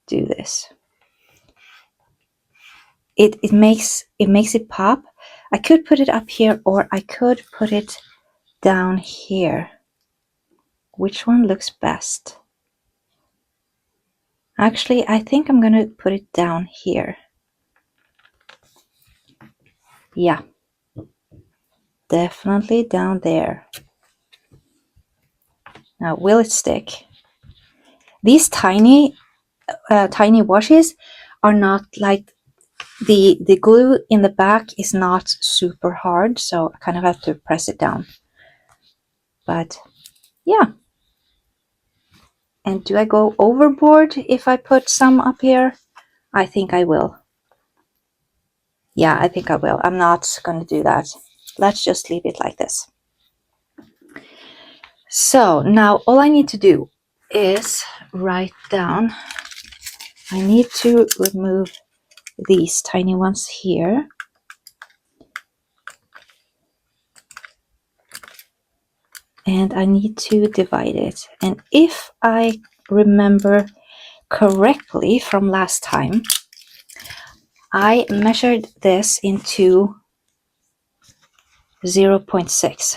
do this? It makes it pop. I could put it up here, or I could put it down here. Which one looks best? Actually, I think I'm gonna put it down here. Yeah, definitely down there. Now, will it stick? These tiny washes are not like the glue in the back is not super hard, so I kind of have to press it down. But yeah. And do I go overboard if I put some up here? I think I will. Yeah, I think I will. I'm not going to do that. Let's just leave it like this. So now all I need to do is write down. I need to remove these tiny ones here. and I need to divide it. And if I remember correctly from last time, I measured this into 0.6.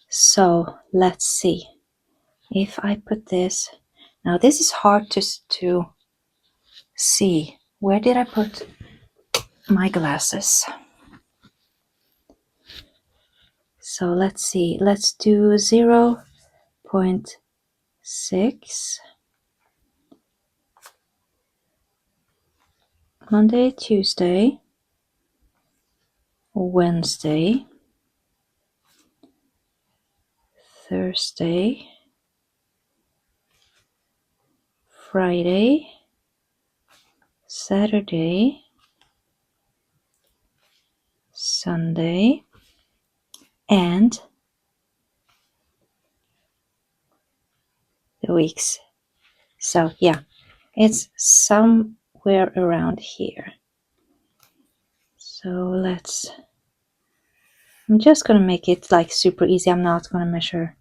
So let's see if I put this. Now this is hard to see. Where did I put my glasses? So let's see. Let's do 0.6. Monday, Tuesday, Wednesday, Thursday, Friday, Saturday, Sunday, and the weeks. So yeah, it's somewhere around here. So I'm just gonna make it like super easy. I'm not gonna measure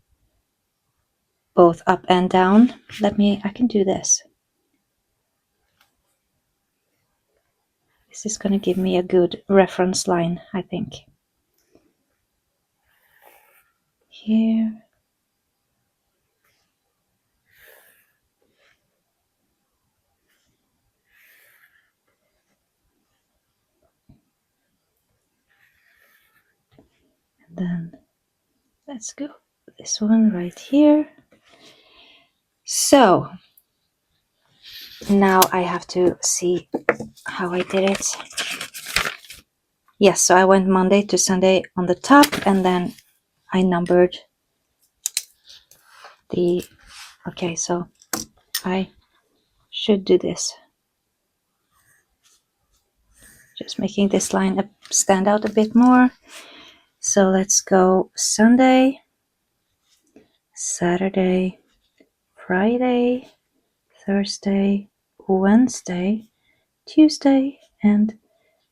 both up and down. I can do this. This is gonna give me a good reference line, I think. Here. And then let's go this one right here. So now I have to see how I did it. Yes, so I went Monday to Sunday on the top, and then I numbered the, okay, so I should do this. Just making this line stand out a bit more. So let's go Sunday, Saturday, Friday, Thursday, Wednesday, Tuesday, and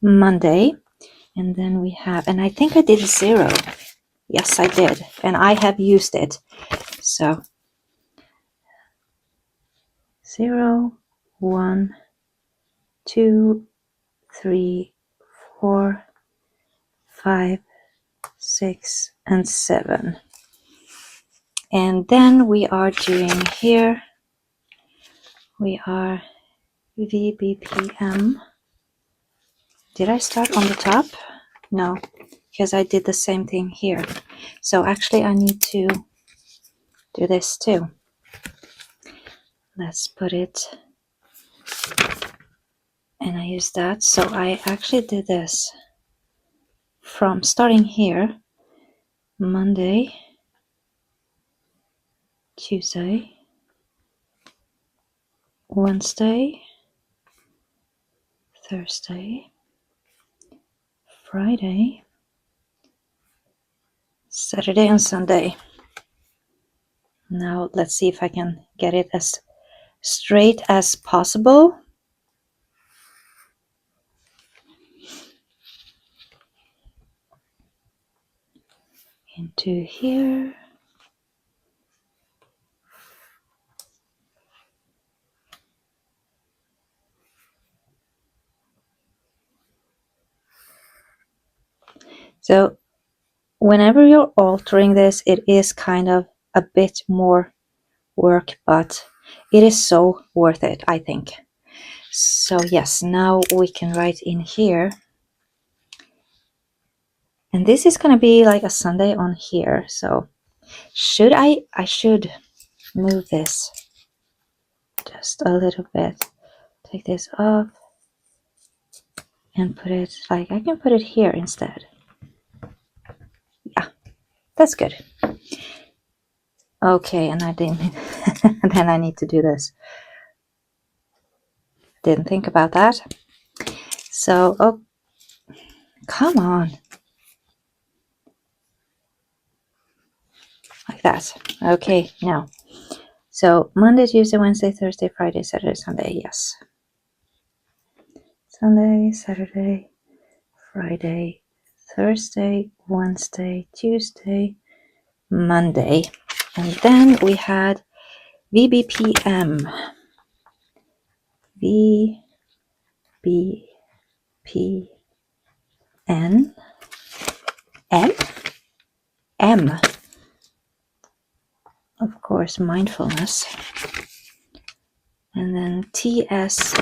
Monday. And then we have, and I think I did 0. Yes, I did. And I have used it. So 0, 1, 2, 3, 4, 5, 6, and 7. And then we are doing here, we are VBPM. Did I start on the top? No, because I did the same thing here. So actually I need to do this too. Let's put it, and I use that. So I actually did this from starting here, Monday, Tuesday, Wednesday, Thursday, Friday, Saturday, and Sunday. Now let's see if I can get it as straight as possible. Into here. So whenever you're altering this, it is kind of a bit more work, but it is so worth it, I think. So yes, now we can write in here. And this is going to be like a Sunday on here. So I should move this just a little bit. Take this off and put it, like, I can put it here instead. Yeah, that's good. Okay, and I didn't, then I need to do this. Didn't think about that. So, oh, come on. Like that. Okay, now. So, Monday, Tuesday, Wednesday, Thursday, Friday, Saturday, Sunday, yes. Sunday, Saturday, Friday, Thursday, Wednesday, Tuesday, Monday. And then we had VBPM. VBPN. M? M. Of course, mindfulness. And then TS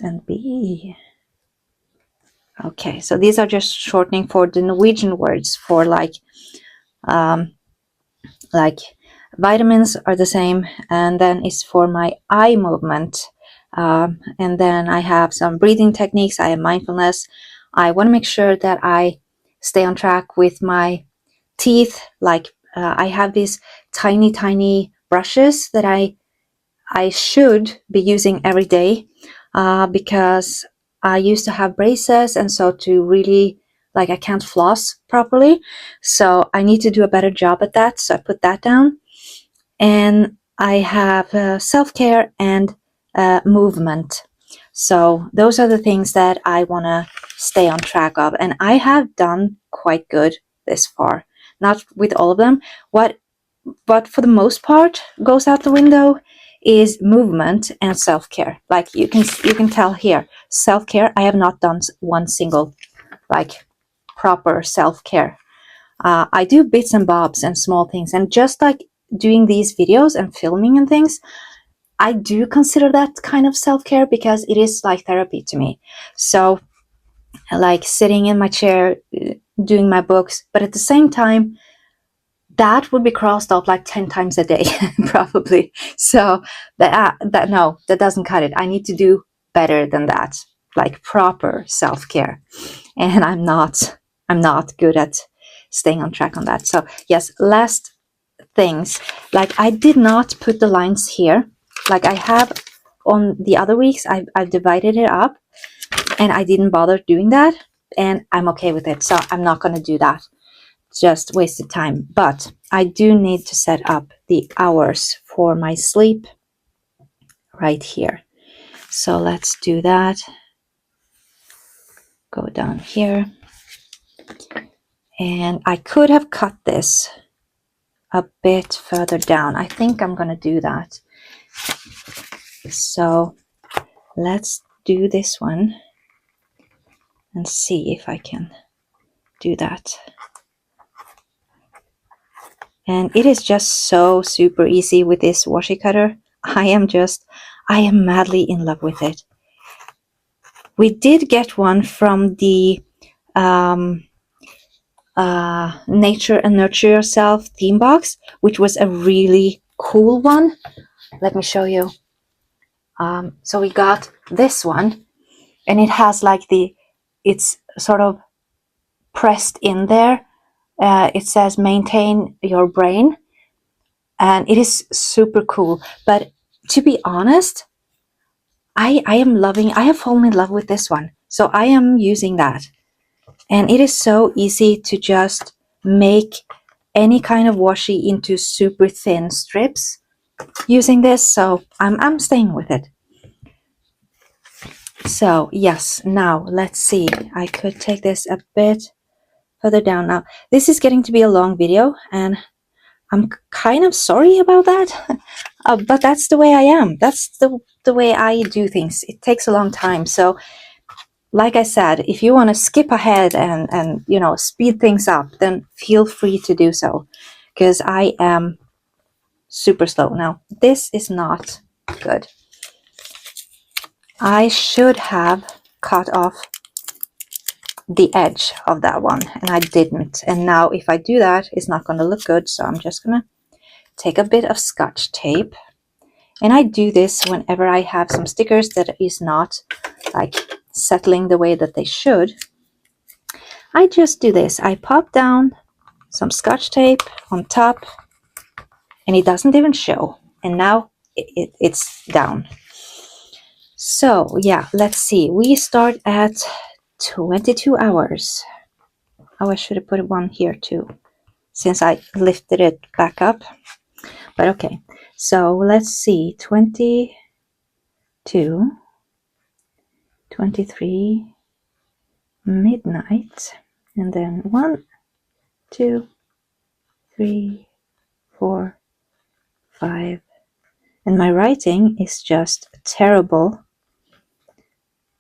and B. Okay, so these are just shortening for the Norwegian words for like vitamins are the same, and then it's for my eye movement. And then I have some breathing techniques. I have mindfulness. I want to make sure that I stay on track with my teeth. Like I have these tiny brushes that I should be using every day because I used to have braces, and so to really like I can't floss properly, so I need to do a better job at that. So I put that down, and I have self-care and movement. So those are the things that I want to stay on track of, and I have done quite good this far. Not with all of them. But for the most part goes out the window is movement and self-care. Like you can tell here, self-care, I have not done one single like proper self-care. I do bits and bobs and small things, and just like doing these videos and filming and things, I do consider that kind of self-care because it is like therapy to me. So like sitting in my chair doing my books, but at the same time that would be crossed off like 10 times a day probably. So that no, that doesn't cut it. I need to do better than that, like proper self-care, and I'm not good at staying on track on that. So yes, last things, like I did not put the lines here like I have on the other weeks. I've divided it up, and I didn't bother doing that, and I'm okay with it, so I'm not going to do that. Just wasted time. But I do need to set up the hours for my sleep right here. So let's do that. Go down here. And I could have cut this a bit further down. I think I'm going to do that. So let's do this one and see if I can do that. And it is just so super easy with this washi cutter. I am madly in love with it. We did get one from the Nature and Nurture Yourself theme box, which was a really cool one. Let me show you. So we got this one, and it has like it's sort of pressed in there. It says maintain your brain, and it is super cool. But to be honest, I have fallen in love with this one. So I am using that. And it is so easy to just make any kind of washi into super thin strips using this. So I'm staying with it. So yes, now let's see. I could take this a bit further down. Now this is getting to be a long video, and I'm kind of sorry about that. But that's the way I am. That's the way I do things. It takes a long time. So like I said, if you want to skip ahead and speed things up, then feel free to do so, because I am super slow. Now this is not good. I should have cut off the edge of that one, and I didn't. And now if I do that, it's not going to look good. So I'm just going to take a bit of Scotch tape, and I do this whenever I have some stickers that is not like settling the way that they should. I just do this. I pop down some Scotch tape on top, and it doesn't even show. And now it's down. So yeah, let's see. We start at 22 hours. Oh, I should have put one here too, since I lifted it back up. But okay, so let's see. 22, 23, midnight. And then 1, 2, 3, 4, 5. And my writing is just terrible.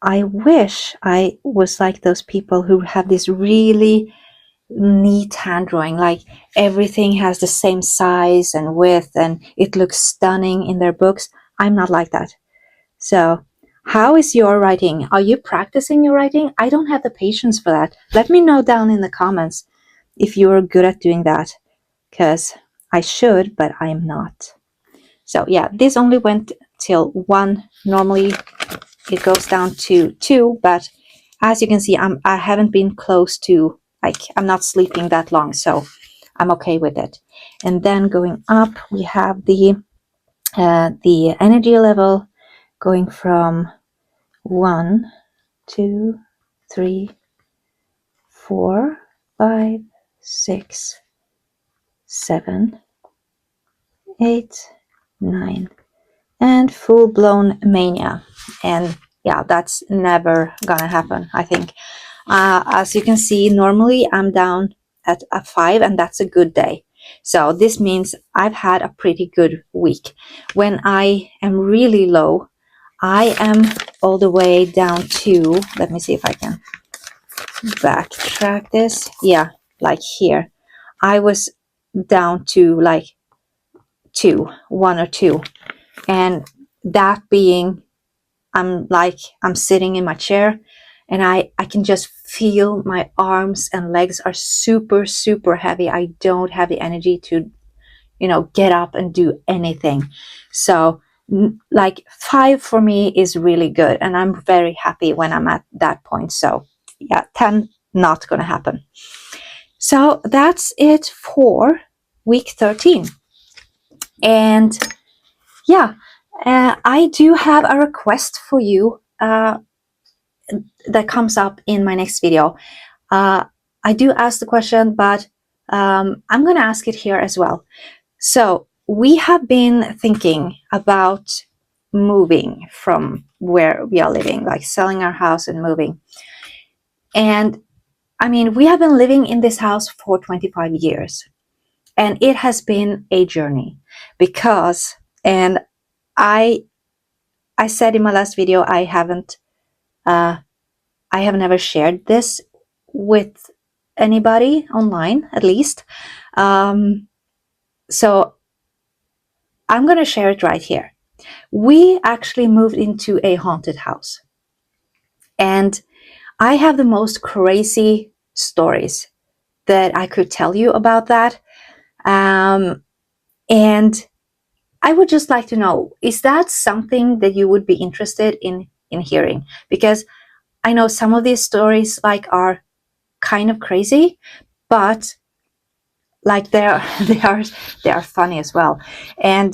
I wish I was like those people who have this really neat handwriting, like everything has the same size and width and it looks stunning in their books. I'm not like that. So, how is your writing? Are you practicing your writing? I don't have the patience for that. Let me know down in the comments if you're good at doing that, because I should, but I'm not. So yeah, this only went till 1. Normally it goes down to 2, but as you can see, I haven't been close to, like, I'm not sleeping that long, so I'm okay with it. And then going up, we have the energy level going from 1, 2, 3, 4, 5, 6, 7, 8, 9, and full-blown mania. And yeah, that's never gonna happen, I think. As you can see, normally I'm down at a 5, and that's a good day. So this means I've had a pretty good week. When I am really low, I am all the way down to, let me see if I can backtrack this. Yeah, like here. I was down to like 2, 1 or 2. And that being, I'm sitting in my chair and I can just feel my arms and legs are super, super heavy. I don't have the energy to, get up and do anything. So like 5 for me is really good. And I'm very happy when I'm at that point. So yeah, 10, not going to happen. So that's it for week 13. And yeah, I do have a request for you that comes up in my next video. I do ask the question, but I'm going to ask it here as well. So we have been thinking about moving from where we are living, like selling our house and moving. And I mean, we have been living in this house for 25 years. And it has been a journey because, and I said in my last video, I have never shared this with anybody online, at least. So I'm going to share it right here. We actually moved into a haunted house. And I have the most crazy stories that I could tell you about that. And I would just like to know, is that something that you would be interested in hearing? Because I know some of these stories are kind of crazy, but like they are funny as well. And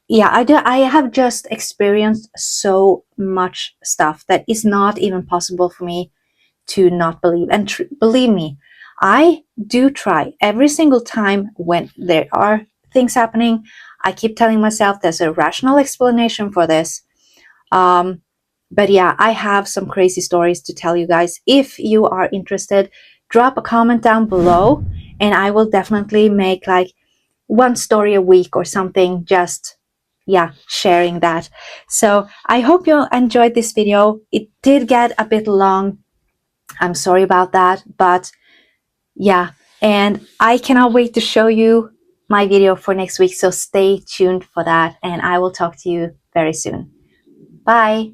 yeah, I have just experienced so much stuff that is not even possible for me to not believe. And believe me, I do try every single time when there are things happening. I keep telling myself there's a rational explanation for this. But yeah, I have some crazy stories to tell you guys. If you are interested, drop a comment down below and I will definitely make like one story a week or something, just sharing that. So I hope you enjoyed this video. It did get a bit long. I'm sorry about that, but yeah, and I cannot wait to show you my video for next week. So stay tuned for that and I will talk to you very soon. Bye.